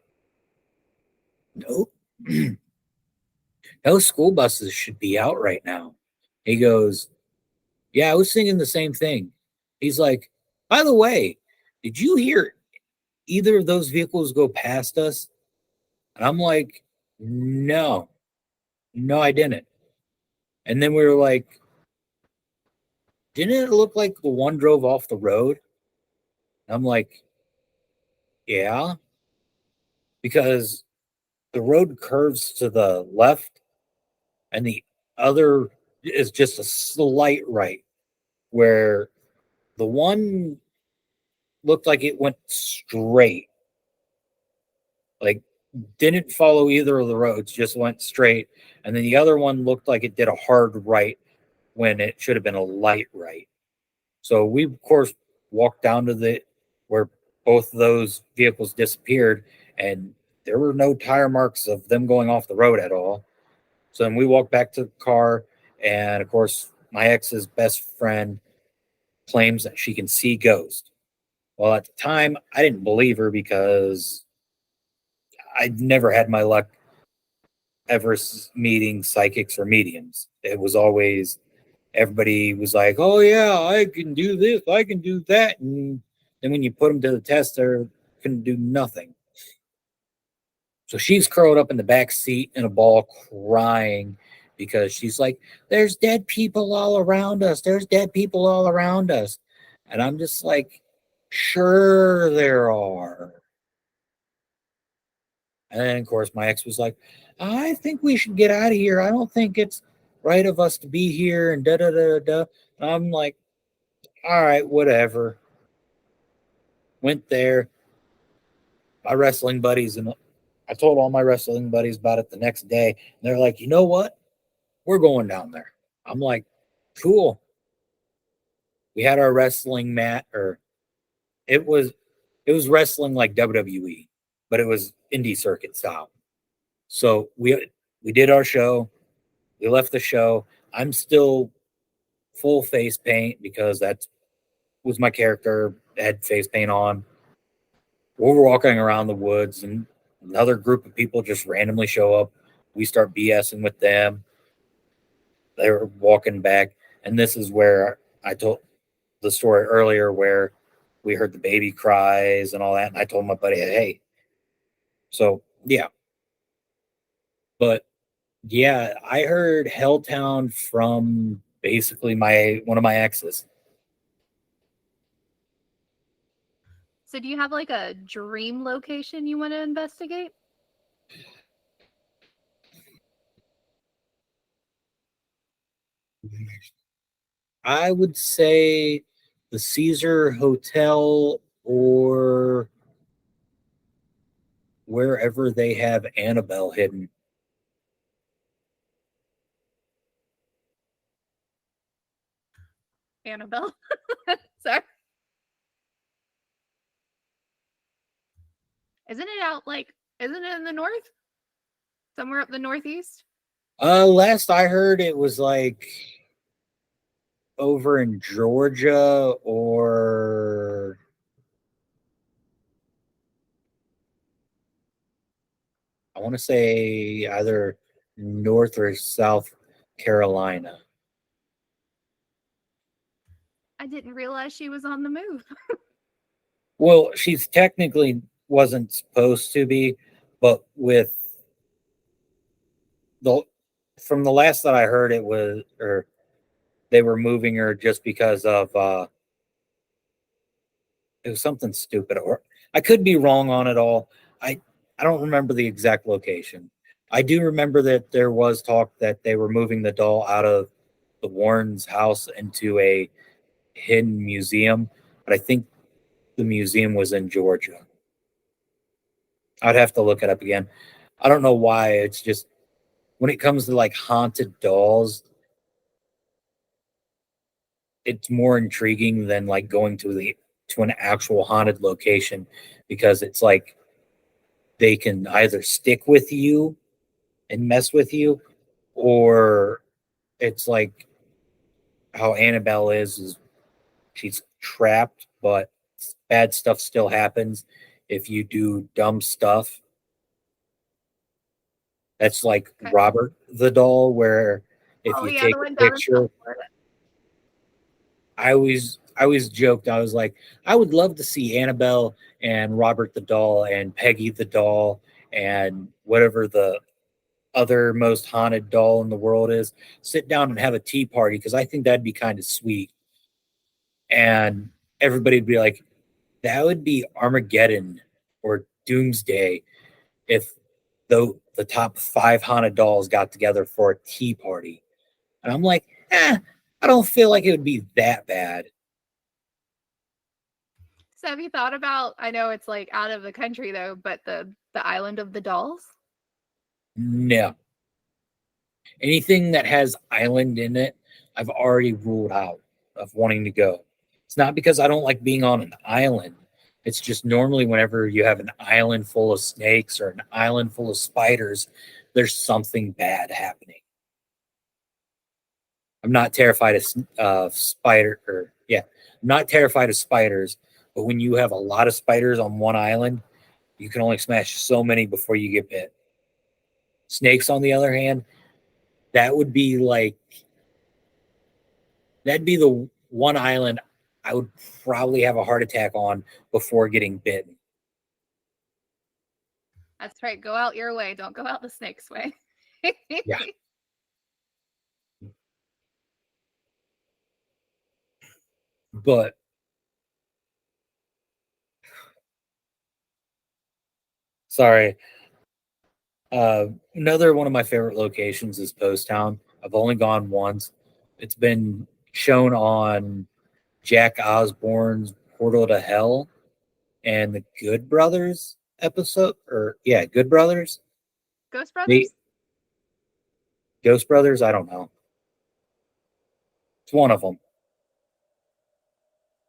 no, no school buses should be out right now. He goes, yeah, I was thinking the same thing. He's like, by the way, did you hear either of those vehicles go past us? And I'm like, no, I didn't. And then we were like, didn't it look like the one drove off the road? And I'm like, yeah, because the road curves to the left and the other is just a slight right, where the one looked like it went straight, like didn't follow either of the roads, just went straight. And then the other one looked like it did a hard right when it should have been a light right. So we, of course, walked down to the where both of those vehicles disappeared, and there were no tire marks of them going off the road at all. So then we walked back to the car, and of course, my ex's best friend claims that she can see ghosts. Well, at the time, I didn't believe her because I'd never had my luck ever meeting psychics or mediums. It was always everybody was like, "Oh yeah, I can do this, I can do that," and then when you put them to the test, they couldn't do nothing. So she's curled up in the back seat in a ball, crying because she's like, "There's dead people all around us. There's dead people all around us," and I'm just like, "Sure, there are." And then, of course, my ex was like, I think we should get out of here. I don't think it's right of us to be here and da da da da. And I'm like, all right, whatever. Went there. My wrestling buddies, and I told all my wrestling buddies about it the next day. And they're like, you know what? We're going down there. I'm like, cool. We had our wrestling mat, or it was wrestling like WWE, but it was indie circuit style. So we did our show. We left the show. I'm still full face paint because that was my character. Had face paint on. We're walking around the woods, and another group of people just randomly show up. We start BSing with them. They were walking back, and this is where I told the story earlier where we heard the baby cries and all that. And I told my buddy, hey, so yeah. But yeah, I heard Helltown from basically one of my exes. So do you have like a dream location you want to investigate? I would say the Caesar Hotel or wherever they have Annabelle hidden. Annabelle. Sorry. Isn't it in the north? Somewhere up the northeast? Last I heard it was like over in Georgia or I want to say either North or South Carolina. I didn't realize she was on the move. Well, she's technically wasn't supposed to be, but with the from the last that I heard, it was or they were moving her just because of it was something stupid, or I could be wrong on it all. I I don't remember the exact location. I do remember that there was talk that they were moving the doll out of the Warrens' house into a hidden museum, but I think the museum was in Georgia. I'd have to look it up again. I don't know why. It's just when it comes to like haunted dolls, it's more intriguing than like going to an actual haunted location, because it's like they can either stick with you and mess with you, or it's like how Annabelle is she's trapped, but bad stuff still happens if you do dumb stuff. That's like Okay. Robert the doll, where if Oh you yeah, take the a one down in picture, Florida. I always joked, I was like, I would love to see Annabelle and Robert the doll and Peggy the doll and whatever the other most haunted doll in the world is sit down and have a tea party, because I think that'd be kind of sweet. And everybody would be like, that would be Armageddon or Doomsday if the top 5 haunted dolls got together for a tea party. And I'm like, I don't feel like it would be that bad. So have you thought about, I know it's like out of the country though, but the island of the dolls? No. Anything that has island in it, I've already ruled out of wanting to go. It's not because I don't like being on an island. It's just normally whenever you have an island full of snakes or an island full of spiders, there's something bad happening. I'm not terrified of I'm not terrified of spiders, but when you have a lot of spiders on one island, you can only smash so many before you get bit. Snakes, on the other hand, that would be like that'd be the one island I would probably have a heart attack on before getting bitten. That's right. Go out your way. Don't go out the snake's way. Yeah. But sorry. Another one of my favorite locations is Post Town. I've only gone once. It's been shown on Jack Osborne's Portal to Hell and the Good Brothers episode, or yeah, Good Brothers. Ghost They Brothers? Ghost Brothers. I don't know. It's one of them,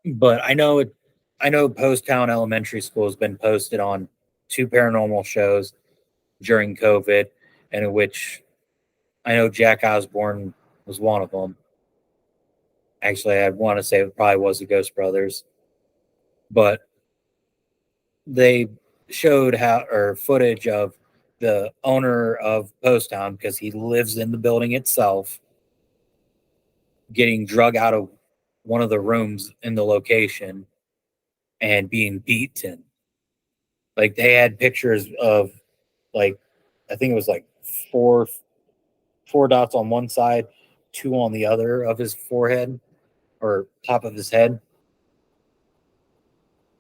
but I know it. I know Post Town Elementary School has been posted on 2 paranormal shows during COVID, and in which I know Jack Osborne was one of them. Actually, I want to say it probably was the Ghost Brothers, but they showed how or footage of the owner of Post Town, because he lives in the building itself, getting drug out of one of the rooms in the location and being beaten. Like they had pictures of like I think it was like four dots on one side, 2 on the other of his forehead or top of his head.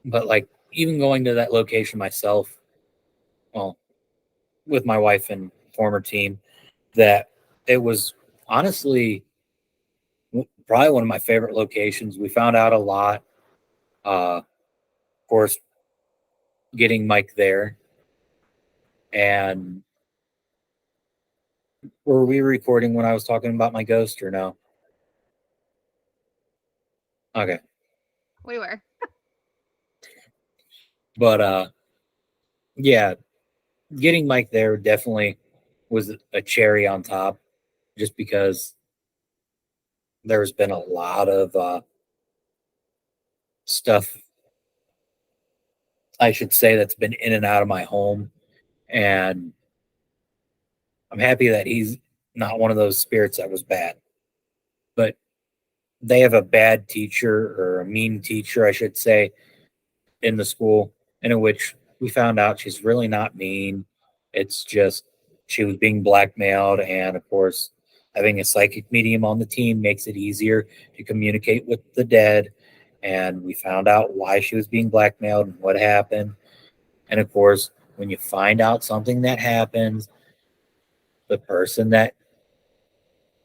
But like even going to that location myself, well, with my wife and former team, that it was honestly probably one of my favorite locations. We found out a lot. Of course, getting Mike there. And were we recording when I was talking about my ghost or no? Okay. We were. But yeah, getting Mike there definitely was a cherry on top, just because there's been a lot of stuff, I should say, that's been in and out of my home. And I'm happy that he's not one of those spirits that was bad. But they have a bad teacher, or a mean teacher, I should say, in the school, in which we found out she's really not mean. It's just she was being blackmailed. And of course, having a psychic medium on the team makes it easier to communicate with the dead. And we found out why she was being blackmailed and what happened. And of course, when you find out something that happens, the person that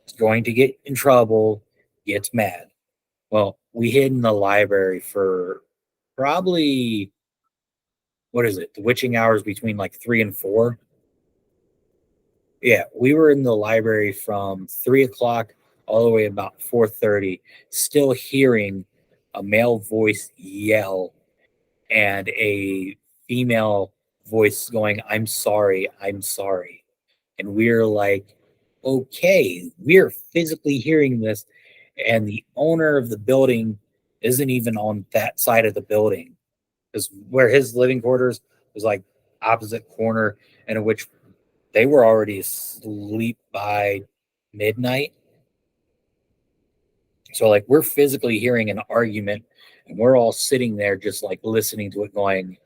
is going to get in trouble gets mad. Well, we hid in the library for probably, what is it, the witching hours between like 3 and 4. Yeah, we were in the library from 3 o'clock all the way about 4:30, still hearing a male voice yell and a female voice going, "I'm sorry, I'm sorry." And we're like, okay, we're physically hearing this. And the owner of the building isn't even on that side of the building, because where his living quarters was like opposite corner, and in which they were already asleep by midnight. So like we're physically hearing an argument, and we're all sitting there just like listening to it going,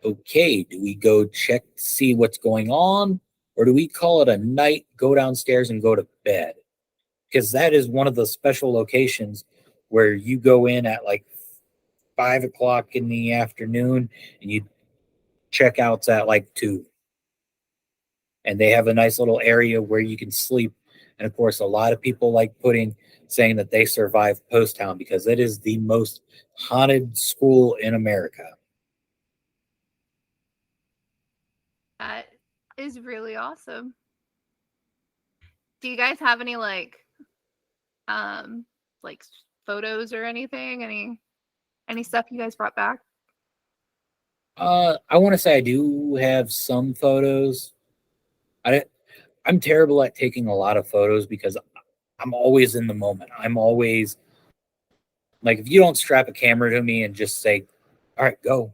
okay, do we go check to see what's going on, or do we call it a night, go downstairs and go to bed? Because that is one of the special locations where you go in at like 5 o'clock in the afternoon and you check outs at like 2. And they have a nice little area where you can sleep. And of course, a lot of people like saying that they survived Post Town because it is the most haunted school in America. That is really awesome. Do you guys have any like photos or anything? Any stuff you guys brought back? I want to say I do have some photos. I'm terrible at taking a lot of photos because I'm always in the moment. I'm always like, if you don't strap a camera to me and just say, all right, go,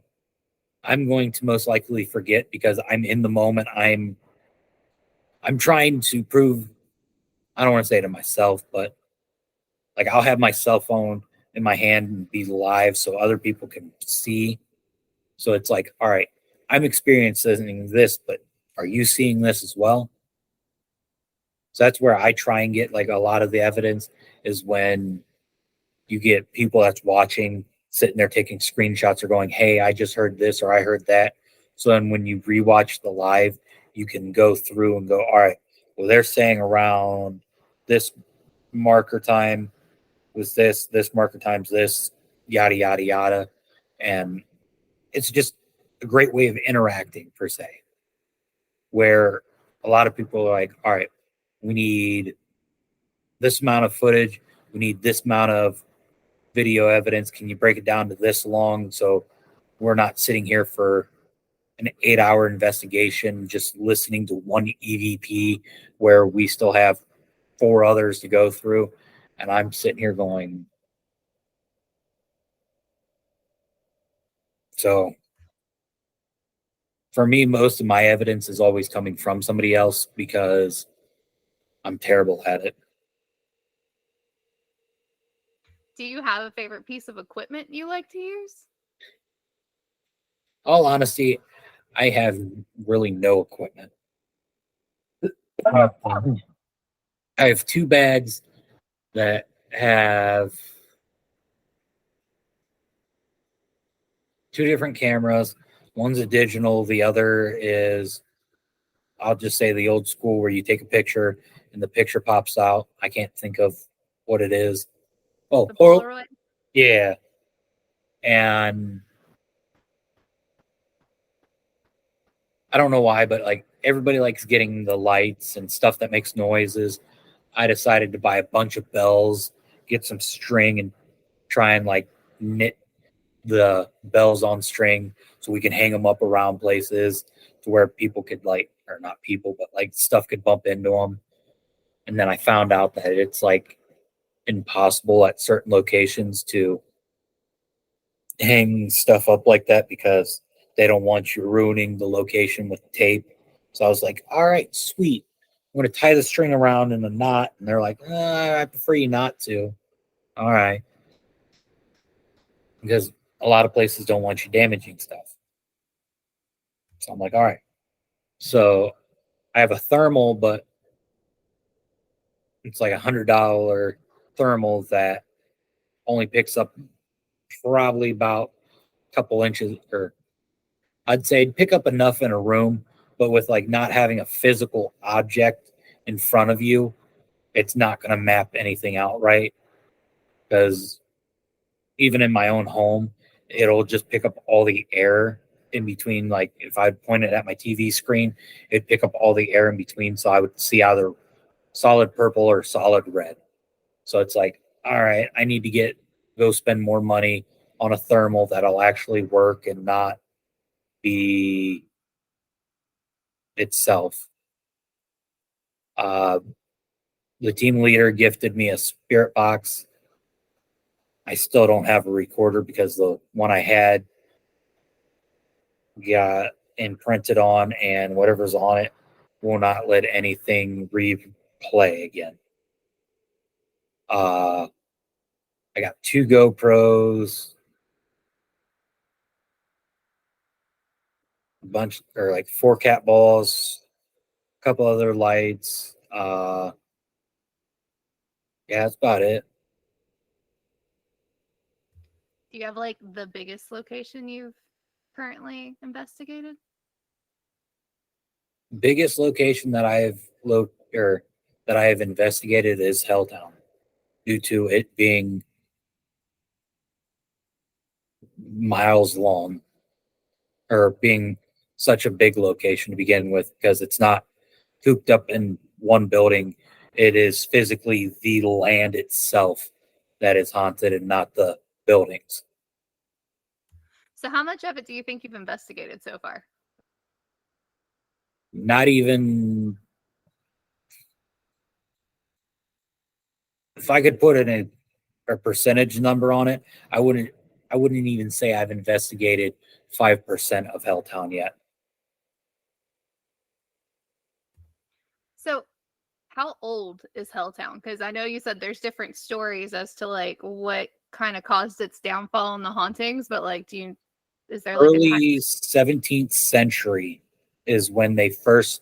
I'm going to most likely forget because I'm in the moment. I'm trying to prove, I don't want to say to myself, but like I'll have my cell phone in my hand and be live so other people can see. So it's like, all right, I'm experiencing this, but are you seeing this as well? So that's where I try and get like a lot of the evidence, is when you get people that's watching, sitting there taking screenshots or going, hey, I just heard this or I heard that. So then when you rewatch the live, you can go through and go, all right, well, they're saying around this marker time was this marker time's this, yada, yada, yada. And it's just a great way of interacting, per se, where a lot of people are like, all right, we need this amount of footage, we need this amount of video evidence. Can you break it down to this long so we're not sitting here for an 8-hour investigation just listening to one EVP where we still have 4 others to go through? And I'm sitting here going, so for me, most of my evidence is always coming from somebody else because I'm terrible at it. Do you have a favorite piece of equipment you like to use? All honesty, I have really no equipment. I have 2 bags that have 2 different cameras. One's a digital, the other is, I'll just say, the old school where you take a picture and the picture pops out. I can't think of what it is. Oh, The Polaroid? Yeah. And I don't know why, but like everybody likes getting the lights and stuff that makes noises. I decided to buy a bunch of bells, get some string, and try and like knit the bells on string so we can hang them up around places to where people could like, or not people, but like stuff could bump into them. And then I found out that it's like impossible at certain locations to hang stuff up like that because they don't want you ruining the location with tape. So I was like, all right, sweet. I'm going to tie the string around in a knot. And they're like, I prefer you not to. All right. Because a lot of places don't want you damaging stuff. So I'm like, all right. So I have a thermal, but it's like $100 thermal that only picks up probably about a couple inches, or I'd say pick up enough in a room, but with like not having a physical object in front of you, it's not going to map anything out right. Because even in my own home, it'll just pick up all the air in between. Like if I point it at my TV screen, it'd pick up all the air in between. So I would see either solid purple or solid red. So it's like, all right, I need to go spend more money on a thermal that'll actually work and not be itself. Uh, the team leader gifted me a spirit box. I still don't have a recorder because the one I had got imprinted on, and whatever's on it will not let anything replay again. I got 2 GoPros, a bunch, or like 4 cat balls, a couple other lights. Yeah, that's about it. Do you have like the biggest location you've currently investigated? Biggest location that that I have investigated is Helltown, due to it being miles long, or being such a big location to begin with, because it's not cooped up in one building. It is physically the land itself that is haunted and not the buildings. So how much of it do you think you've investigated so far? Not even, if I could put a percentage number on it, I wouldn't even say I've investigated 5% of Helltown yet. So how old is Helltown? Because I know you said there's different stories as to like what kind of caused its downfall and the hauntings, but like, is there like a time? Early 17th century is when they first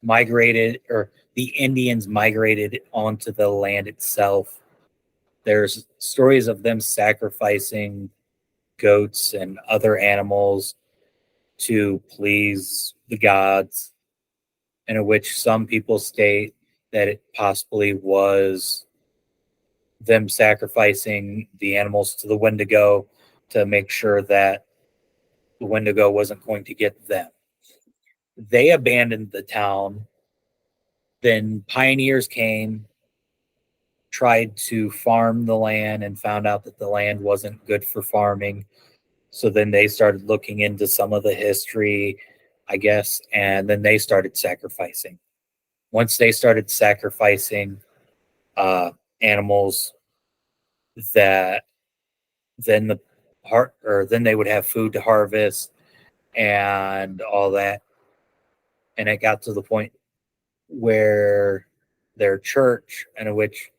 migrated, or the Indians migrated onto the land itself. There's stories of them sacrificing goats and other animals to please the gods, and in which some people state that it possibly was them sacrificing the animals to the Wendigo to make sure that the Wendigo wasn't going to get them. They abandoned the town. Then pioneers came, tried to farm the land, and found out that the land wasn't good for farming. So then they started looking into some of the history, I guess, and then they started sacrificing. Once they started sacrificing animals, that then then they would have food to harvest and all that. And it got to the point where their church, and in which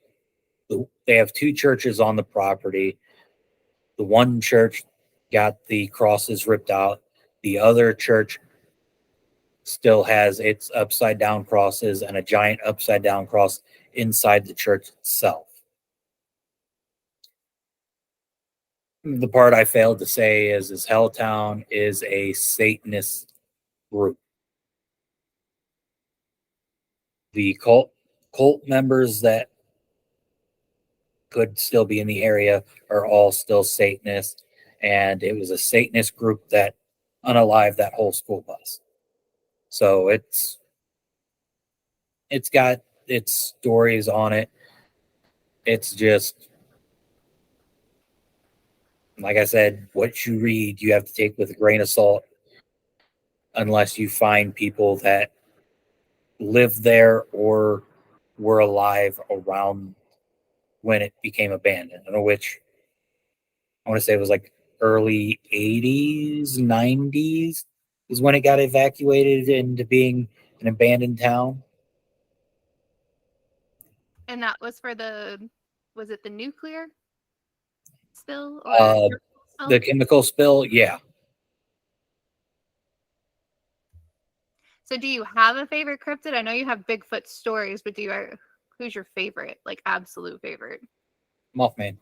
they have 2 churches on the property. The one church got the crosses ripped out. The other church still has its upside down crosses and a giant upside down cross inside the church itself. The part I failed to say is Helltown is a Satanist group. The cult members that could still be in the area are all still Satanists, and it was a Satanist group that unalived that whole school bus. So it's got its stories on it. It's just, like I said, what you read, you have to take with a grain of salt, unless you find people that lived there or were alive around when it became abandoned, in which I want to say it was like early 80s, 90s is when it got evacuated into being an abandoned town. And that was for was it the nuclear spill or spill? The chemical spill, yeah. So do you have a favorite cryptid? I know you have Bigfoot stories, but who's your favorite, like absolute favorite? Mothman.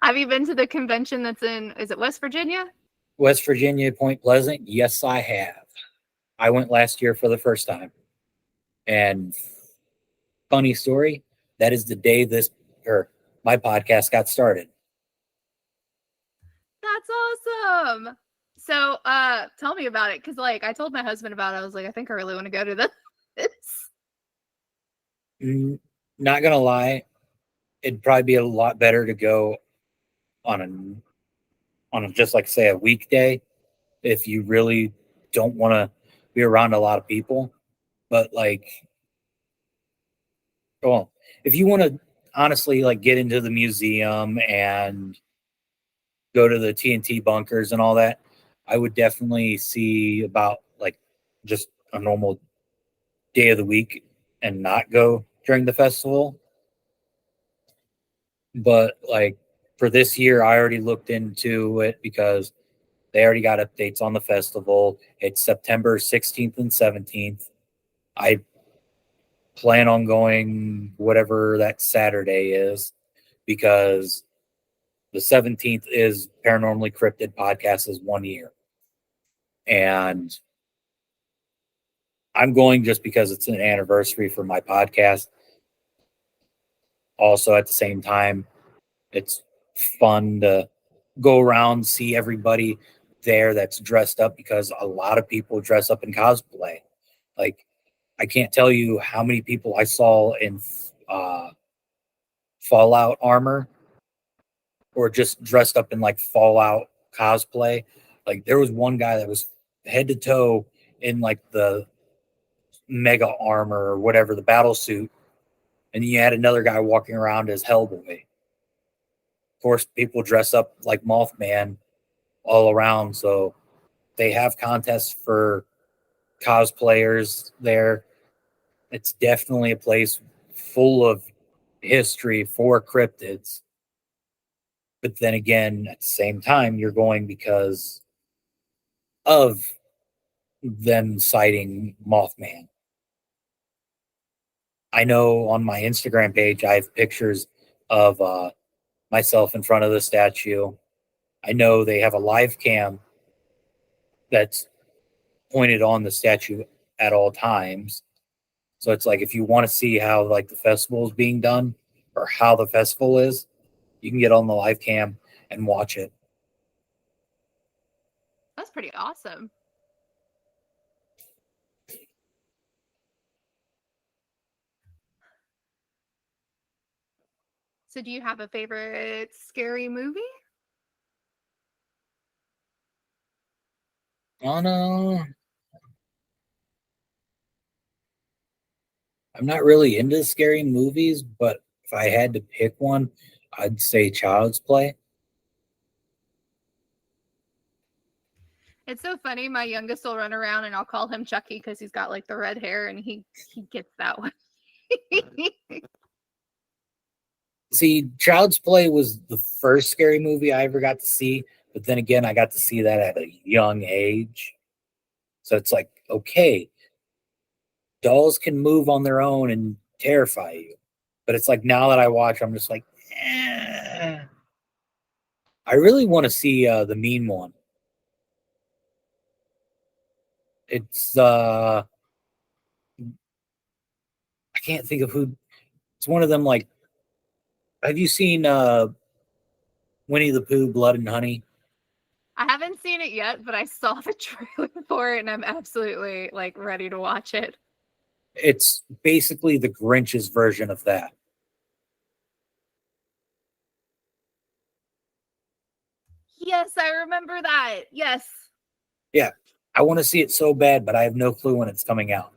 Have you been to the convention that's is it West Virginia? West Virginia, Point Pleasant? Yes, I have. I went last year for the first time. And funny story, that is the day my podcast got started. That's awesome. So tell me about it, because like I told my husband about it. I was like, I think I really want to go to this. Not gonna lie, it'd probably be a lot better to go on just like say a weekday if you really don't want to be around a lot of people. But like, well, if you want to honestly like get into the museum and go to the TNT bunkers and all that, I would definitely see about like just a normal day of the week and not go during the festival. But like for this year, I already looked into it because they already got updates on the festival. It's September 16th and 17th. I plan on going whatever that Saturday is because the 17th is Paranormally Cryptid Podcast is 1 year. And I'm going just because it's an anniversary for my podcast. Also, at the same time, it's fun to go around, see everybody there that's dressed up because a lot of people dress up in cosplay. Like, I can't tell you how many people I saw in Fallout armor or just dressed up in like Fallout cosplay. Like, there was one guy that was head to toe in like the mega armor or whatever, the battle suit. And you had another guy walking around as Hellboy. Of course, people dress up like Mothman all around. So they have contests for cosplayers there. It's definitely a place full of history for cryptids. But then again, at the same time, you're going because of them citing Mothman. I know on my Instagram page, I have pictures of myself in front of the statue. I know they have a live cam that's pointed on the statue at all times. So it's like if you want to see how like the festival is being done or how the festival is, you can get on the live cam and watch it. That's pretty awesome. So do you have a favorite scary movie? Oh no, I'm not really into scary movies, but if I had to pick one, I'd say Child's Play. It's so funny. My youngest will run around and I'll call him Chucky because he's got like the red hair and he gets that one. See, Child's Play was the first scary movie I ever got to see, but then again, I got to see that at a young age. So it's like, okay, dolls can move on their own and terrify you. But it's like now that I watch, I'm just like, eh. I really want to see the mean one. It's I can't think of who. It's one of them. Like, have you seen Winnie the Pooh, Blood and Honey? I haven't seen it yet, but I saw the trailer for it and I'm absolutely like ready to watch it. It's basically the Grinch's version of that. Yes, I remember that. Yes. Yeah, I want to see it so bad, but I have no clue when it's coming out.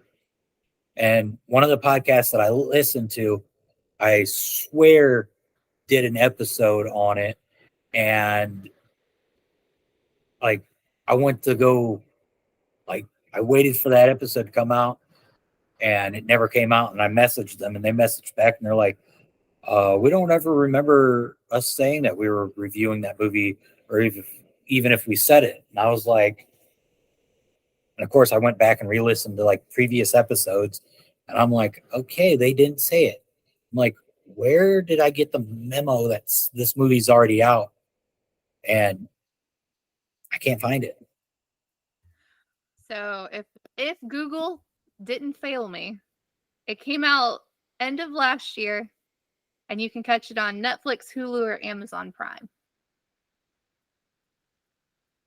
And one of the podcasts that I listened to, I swear, did an episode on it, and like I went to go, like I waited for that episode to come out, and it never came out. And I messaged them, and they messaged back, and they're like, "We don't ever remember us saying that we were reviewing that movie, or even if we said it." And I was like, and of course, I went back and re-listened to like previous episodes, and I'm like, okay, they didn't say it. I'm like, where did I get the memo that this movie's already out? And I can't find it. So if Google didn't fail me, it came out end of last year and you can catch it on Netflix, Hulu, or Amazon Prime.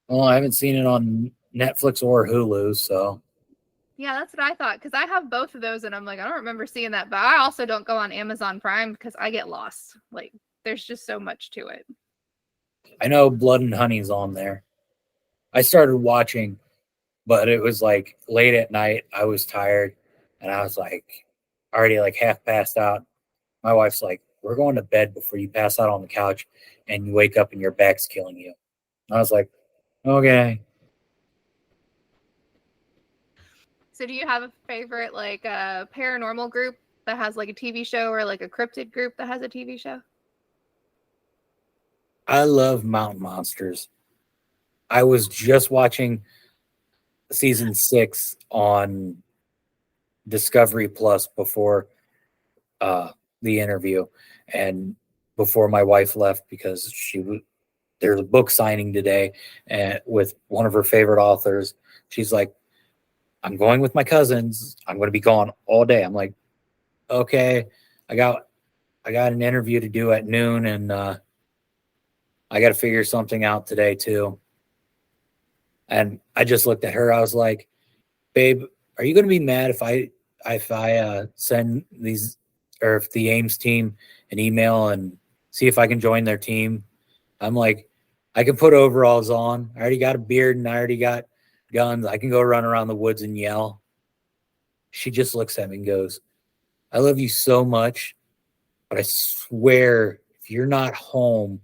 Well, I haven't seen it on Netflix or Hulu, so Yeah, that's what I thought, because I have both of those, and I'm like, I don't remember seeing that. But I also don't go on Amazon Prime because I get lost. Like, there's just so much to it. I know Blood and Honey's on there. I started watching, but it was like late at night. I was tired, and I was like already like half passed out. My wife's like, "We're going to bed before you pass out on the couch, and you wake up and your back's killing you." And I was like, "Okay." So do you have a favorite like paranormal group that has like a TV show, or like a cryptid group that has a TV show? I love mountain monsters. I was just watching season 6 on Discovery Plus before the interview, and before my wife left, because there's a book signing today, and with one of her favorite authors. She's like, "I'm going with my cousins. I'm going to be gone all day." I'm like, "Okay, I got an interview to do at noon, and I got to figure something out today too." And I just looked at her. I was like, "Babe, are you going to be mad if I send these, or if the Ames team, an email and see if I can join their team?" I'm like, "I can put overalls on. I already got a beard and I already got guns. I can go run around the woods and yell." She just looks at me and goes, "I love you so much, but I swear if you're not home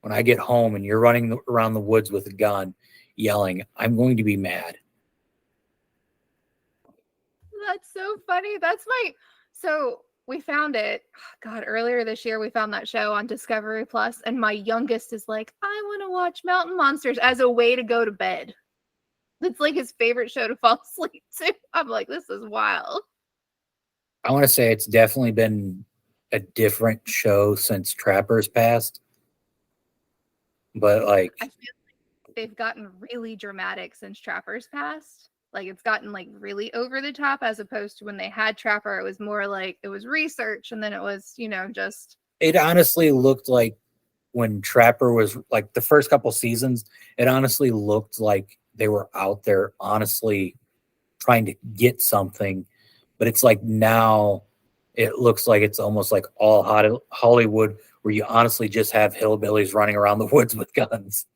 when I get home and you're running around the woods with a gun yelling, I'm going to be mad." That's so funny. That's my so we found it. God, earlier this year we found that show on Discovery Plus, and my youngest is like, I want to watch Mountain Monsters as a way to go to bed. It's like his favorite show to fall asleep to. I'm like, this is wild. I want to say it's definitely been a different show since Trappers passed. But like, I feel like they've gotten really dramatic since Trappers passed. Like it's gotten like really over the top, as opposed to when they had Trapper, it was more like it was research, and then it was, just it honestly looked like when Trapper was like the first couple seasons, it honestly looked like they were out there honestly trying to get something. But it's like now it looks like it's almost like all Hollywood, where you honestly just have hillbillies running around the woods with guns.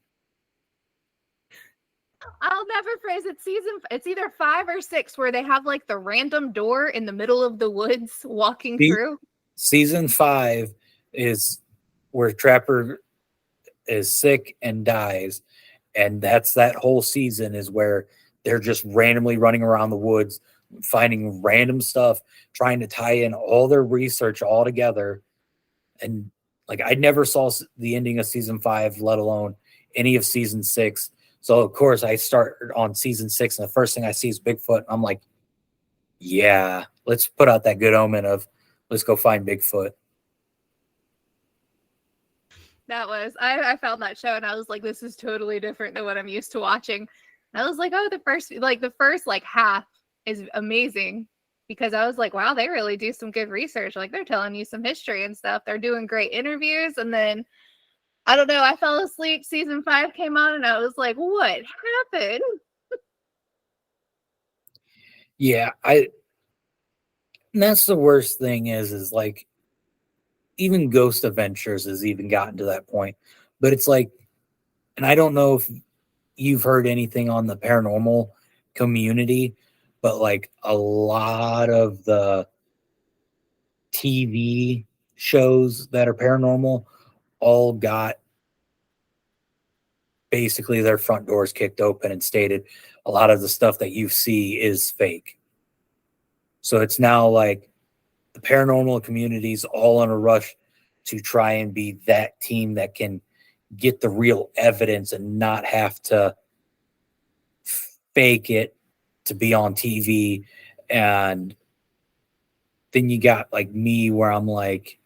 I'll never phrase it. It's either 5 or 6 where they have like the random door in the middle of the woods walking through. Season 5 is where Trapper is sick and dies, and that's that whole season is where they're just randomly running around the woods, finding random stuff, trying to tie in all their research all together. And like, I never saw the ending of season 5, let alone any of season 6. So of course I start on season 6, and the first thing I see is Bigfoot. I'm like, yeah, let's put out that good omen of let's go find Bigfoot. I found that show and I was like, this is totally different than what I'm used to watching. And I was like, oh, the first like half is amazing, because I was like, wow, they really do some good research. Like they're telling you some history and stuff. They're doing great interviews. And then I don't know, I fell asleep. Season 5 came on and I was like, what happened? Yeah, and that's the worst thing is like even Ghost Adventures has even gotten to that point. But it's like, and I don't know if you've heard anything on the paranormal community, but like a lot of the TV shows that are paranormal all got basically their front doors kicked open and stated a lot of the stuff that you see is fake. So it's now like the paranormal community is all in a rush to try and be that team that can get the real evidence and not have to fake it to be on TV. And then you got like me, where I'm like,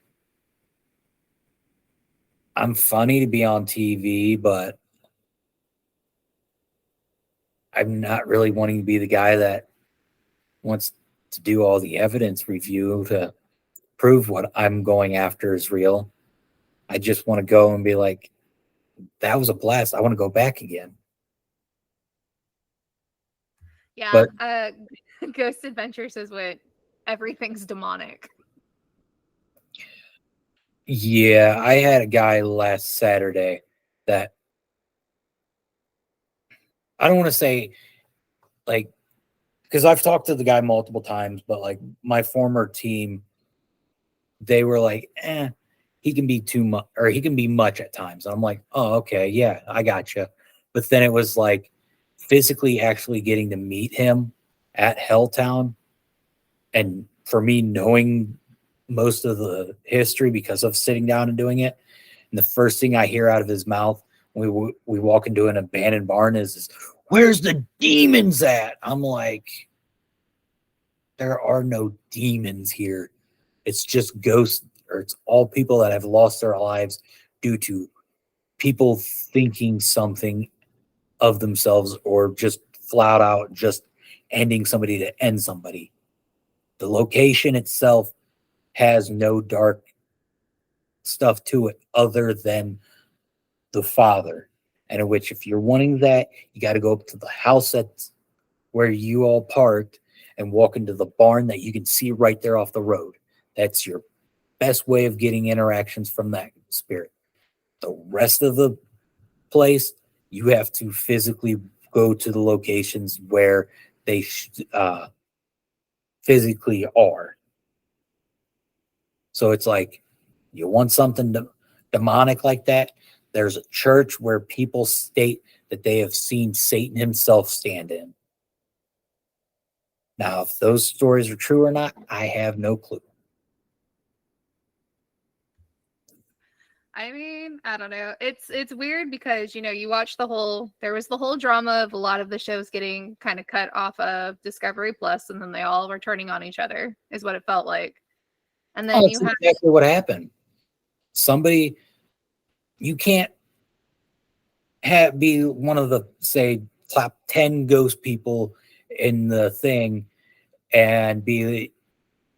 I'm funny to be on TV, but I'm not really wanting to be the guy that wants to do all the evidence review to prove what I'm going after is real. I just want to go and be like, that was a blast. I want to go back again. Yeah. But Ghost Adventures is what everything's demonic. Yeah, I had a guy last Saturday that I don't want to say like, because I've talked to the guy multiple times, but like my former team, they were like, he can be too much, or he can be much at times. And I'm like, oh, okay, yeah, I gotcha. But then it was like physically actually getting to meet him at Helltown, and for me knowing most of the history because of sitting down and doing it, and the first thing I hear out of his mouth when we walk into an abandoned barn is, "Where's the demons at?" I'm like, there are no demons here. It's just ghosts, or it's all people that have lost their lives due to people thinking something of themselves, or just flat out just ending somebody to end somebody. The location itself has no dark stuff to it other than the father. And in which, if you're wanting that, you got to go up to the house that's where you all parked and walk into the barn that you can see right there off the road. That's your best way of getting interactions from that spirit. The rest of the place, you have to physically go to the locations where they physically are. So it's like, you want something demonic like that? There's a church where people state that they have seen Satan himself stand in. Now, if those stories are true or not, I have no clue. I mean, I don't know. It's weird because, you know, you watch there was the whole drama of a lot of the shows getting kind of cut off of Discovery Plus, and then they all were turning on each other, is what it felt like. And then That's exactly what happened. Somebody, you can't be one of the, say, top 10 ghost people in the thing and be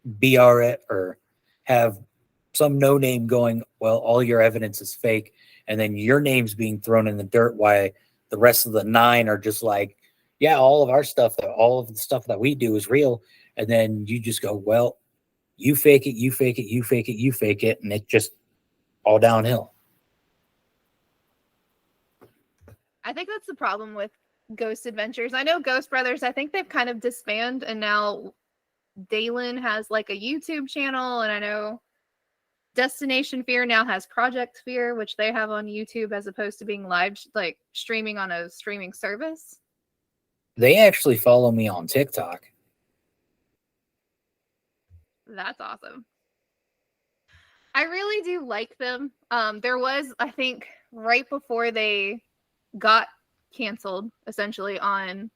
BR or have some no name going, well, all your evidence is fake, and then your name's being thrown in the dirt while the rest of the 9 are just like, yeah, all of the stuff that we do is real. And then you just go, well, you fake it, you fake it, you fake it, you fake it, and it's just all downhill. I think that's the problem with Ghost Adventures. I know Ghost Brothers, I think they've kind of disbanded, and now Dalen has like a YouTube channel, and I know Destination Fear now has Project Fear, which they have on YouTube as opposed to being live, like streaming on a streaming service. They actually follow me on TikTok. That's awesome. I really do like them. There was, I think, right before they got canceled, essentially on,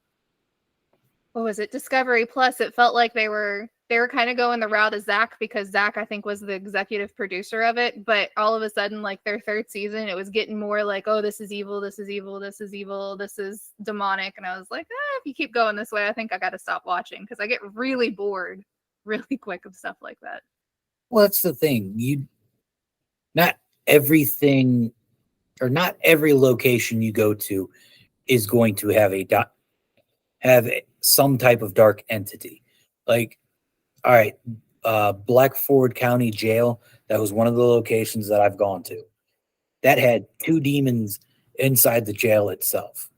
what was it, Discovery Plus. It felt like they were kind of going the route of Zach, because Zach, I think, was the executive producer of it. But all of a sudden, like their third season, it was getting more like, oh, this is evil, this is evil, this is evil, this is demonic. And I was like, if you keep going this way, I think I got to stop watching, because I get really bored really quick of stuff like that. Well, that's the thing. Not everything, or not every location you go to is going to have some type of dark entity. Like, all right, Blackford County Jail, that was one of the locations that I've gone to. That had 2 demons inside the jail itself.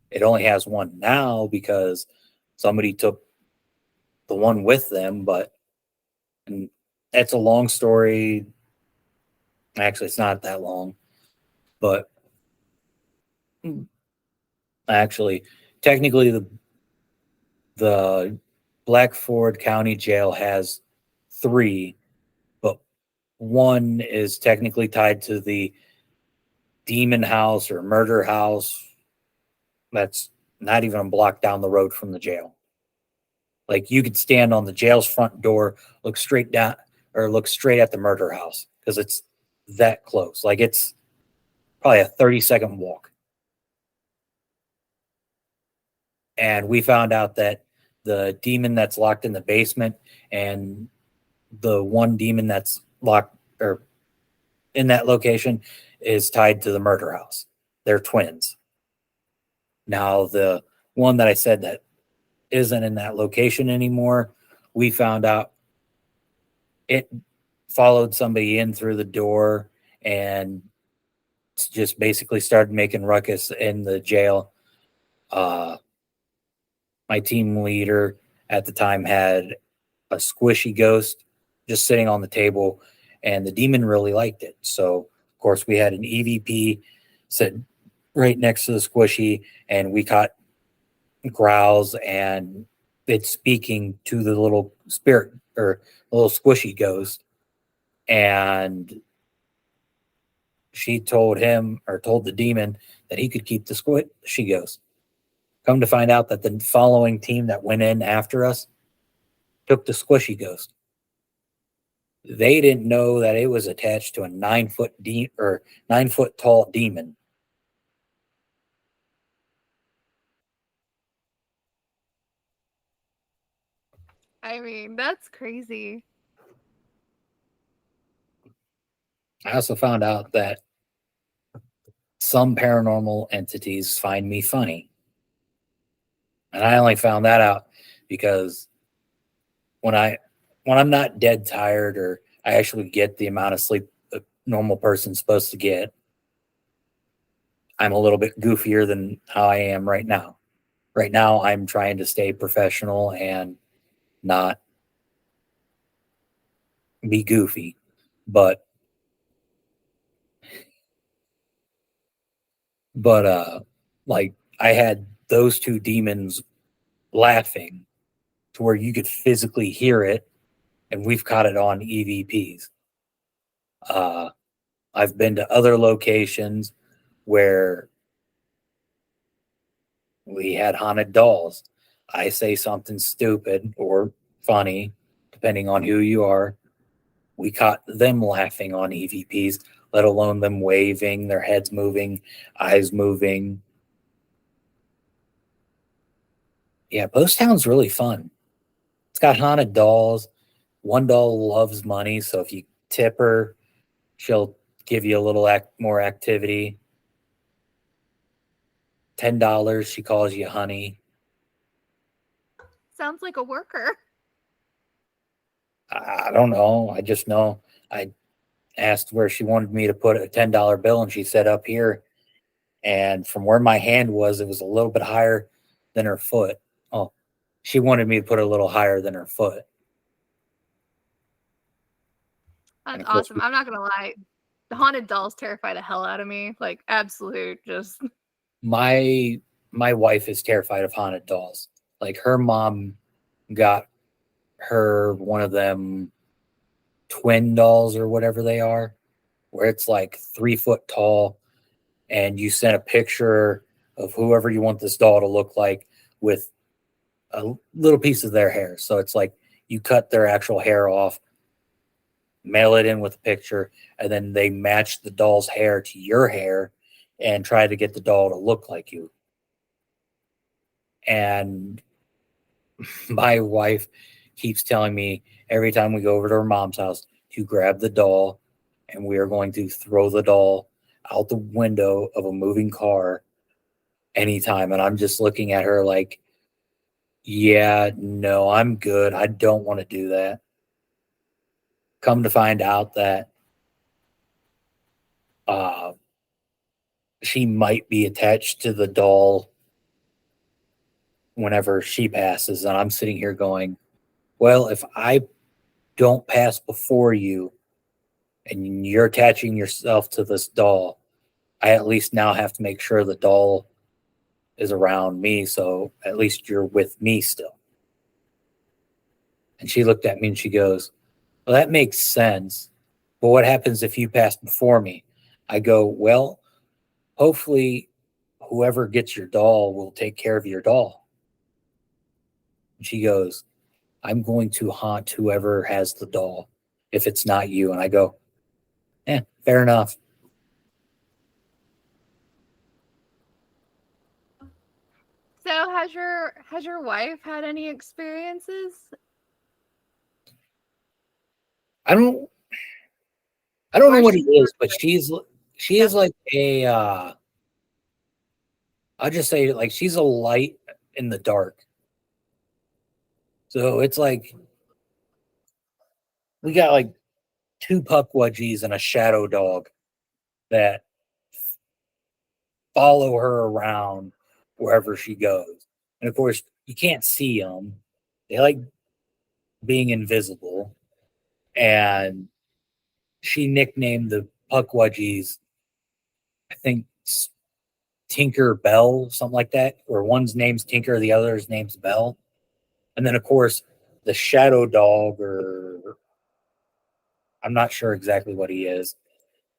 It only has one now because somebody took the one with them, and that's a long story. Actually, it's not that long, but actually, technically, the Blackford County Jail has 3, but one is technically tied to the demon house or murder house that's not even a block down the road from the jail. Like, you could stand on the jail's front door, look straight down, or look straight at the murder house, because it's that close. Like, it's probably a 30-second walk. And we found out that the demon that's locked in the basement and the one demon that's locked or in that location is tied to the murder house. They're twins. Now, the one that I said that isn't in that location anymore. We found out it followed somebody in through the door and just basically started making ruckus in the jail. My team leader at the time had a squishy ghost just sitting on the table, and the demon really liked it. So, of course, we had an EVP sit right next to the squishy, and we caught growls and it's speaking to the little spirit or little squishy ghost. And she told him or told the demon that he could keep the squishy ghost. Come to find out that the following team that went in after us took the squishy ghost. They didn't know that it was attached to a 9-foot tall demon. I mean, that's crazy. I also found out that some paranormal entities find me funny. And I only found that out because when I'm not dead tired or I actually get the amount of sleep a normal person's supposed to get, I'm a little bit goofier than how I am right now. Right now, I'm trying to stay professional and not be goofy. But like I had those two demons laughing to where you could physically hear it, and we've caught it on EVPs. I've been to other locations where we had haunted dolls. I say something stupid or funny, depending on who you are. We caught them laughing on EVPs, let alone them waving, their heads moving, eyes moving. Yeah, Post Town's really fun. It's got haunted dolls. One doll loves money, so if you tip her, she'll give you a little more activity. $10, she calls you honey. Sounds like a worker. I don't know. I just know I asked where she wanted me to put a $10 bill, and she said up here. And from where my hand was, it was a little bit higher than her foot. Oh, she wanted me to put it a little higher than her foot. That's awesome. I'm not gonna lie. The haunted dolls terrify the hell out of me. Like absolute just My wife is terrified of haunted dolls. Like her mom got her one of them twin dolls or whatever they are, where it's like 3 foot tall, and you send a picture of whoever you want this doll to look like with a little piece of their hair. So it's like you cut their actual hair off, mail it in with a picture, and then they match the doll's hair to your hair and try to get the doll to look like you. And my wife keeps telling me every time we go over to her mom's house to grab the doll, and we are going to throw the doll out the window of a moving car anytime. And I'm just looking at her like, yeah, no, I'm good. I don't want to do that. Come to find out that she might be attached to the doll whenever she passes. And I'm sitting here going, well, if I don't pass before you and you're attaching yourself to this doll, I at least now have to make sure the doll is around me. So at least you're with me still. And she looked at me and she goes, well, that makes sense. But what happens if you pass before me? I go, well, hopefully whoever gets your doll will take care of your doll. And she goes, I'm going to haunt whoever has the doll if it's not you. And I go, fair enough. So has your wife had any experiences? I don't know what it is, but she is like a I'll just say like she's a light in the dark. So it's like we got like 2 puckwudgies and a shadow dog that follow her around wherever she goes. And of course, you can't see them. They like being invisible. And she nicknamed the puckwudgies, I think, Tinker Bell, something like that, where one's name's Tinker, the other's name's Bell. And then, of course, the shadow dog, or I'm not sure exactly what he is.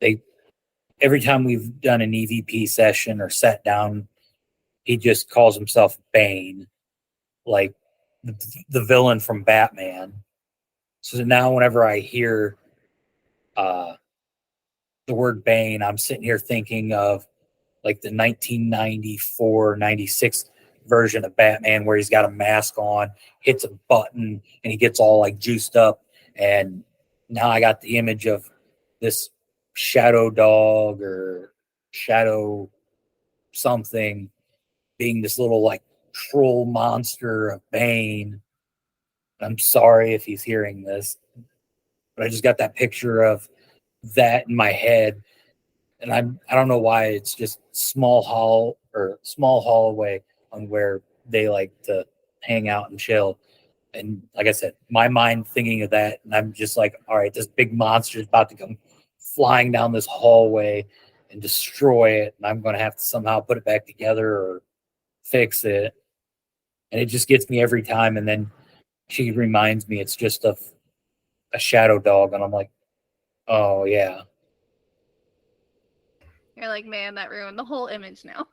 They every time we've done an EVP session or sat down, he just calls himself Bane, like the villain from Batman. So now, whenever I hear the word Bane, I'm sitting here thinking of like the 1994, 96 version of Batman where he's got a mask on, hits a button, and he gets all like juiced up. And now I got the image of this shadow dog or shadow something being this little like troll monster of Bane. I'm sorry if he's hearing this, but I just got that picture of that in my head. And I don't know why it's just small hallway on where they like to hang out and chill. And like I said, my mind thinking of that, and I'm just like, all right, this big monster is about to come flying down this hallway and destroy it, and I'm going to have to somehow put it back together or fix it. And it just gets me every time. And then she reminds me it's just a shadow dog, and I'm like, oh yeah. You're like, man, that ruined the whole image now.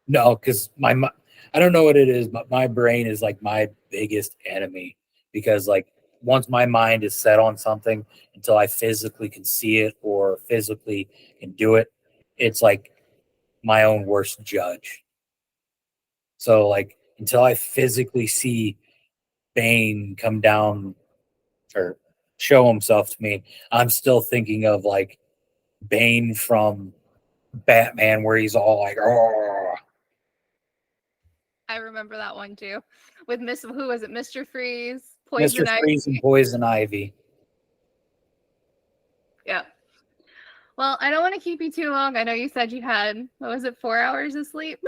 No, because I don't know what it is, but my brain is like my biggest enemy, because like once my mind is set on something, until I physically can see it or physically can do it, it's like my own worst judge. So like until I physically see Bane come down or show himself to me, I'm still thinking of like Bane from Batman, where he's all like, oh. I remember that one too. With who was it? Mr. Freeze, Mr. Poison Ivy. Freeze and Poison Ivy. Yeah. Well, I don't want to keep you too long. I know you said you had, what was it, 4 hours of sleep?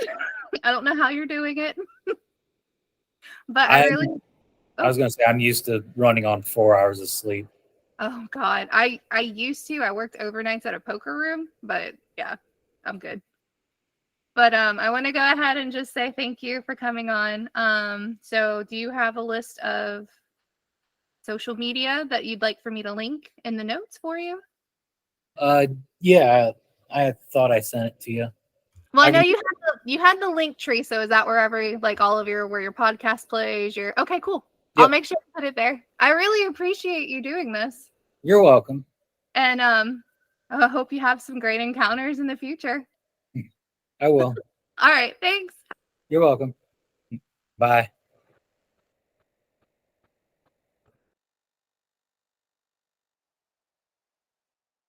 I don't know how you're doing it. But I was going to say, I'm used to running on 4 hours of sleep. Oh God. I used to. I worked overnights at a poker room, but yeah, I'm good. But I want to go ahead and just say thank you for coming on. So do you have a list of social media that you'd like for me to link in the notes for you? Yeah, I thought I sent it to you. Well, I know you had the link tree, so is that wherever like all of where your podcast plays? Okay, cool. Yep. I'll make sure to put it there. I really appreciate you doing this. You're welcome. And I hope you have some great encounters in the future. I will. All right, thanks. You're welcome. Bye.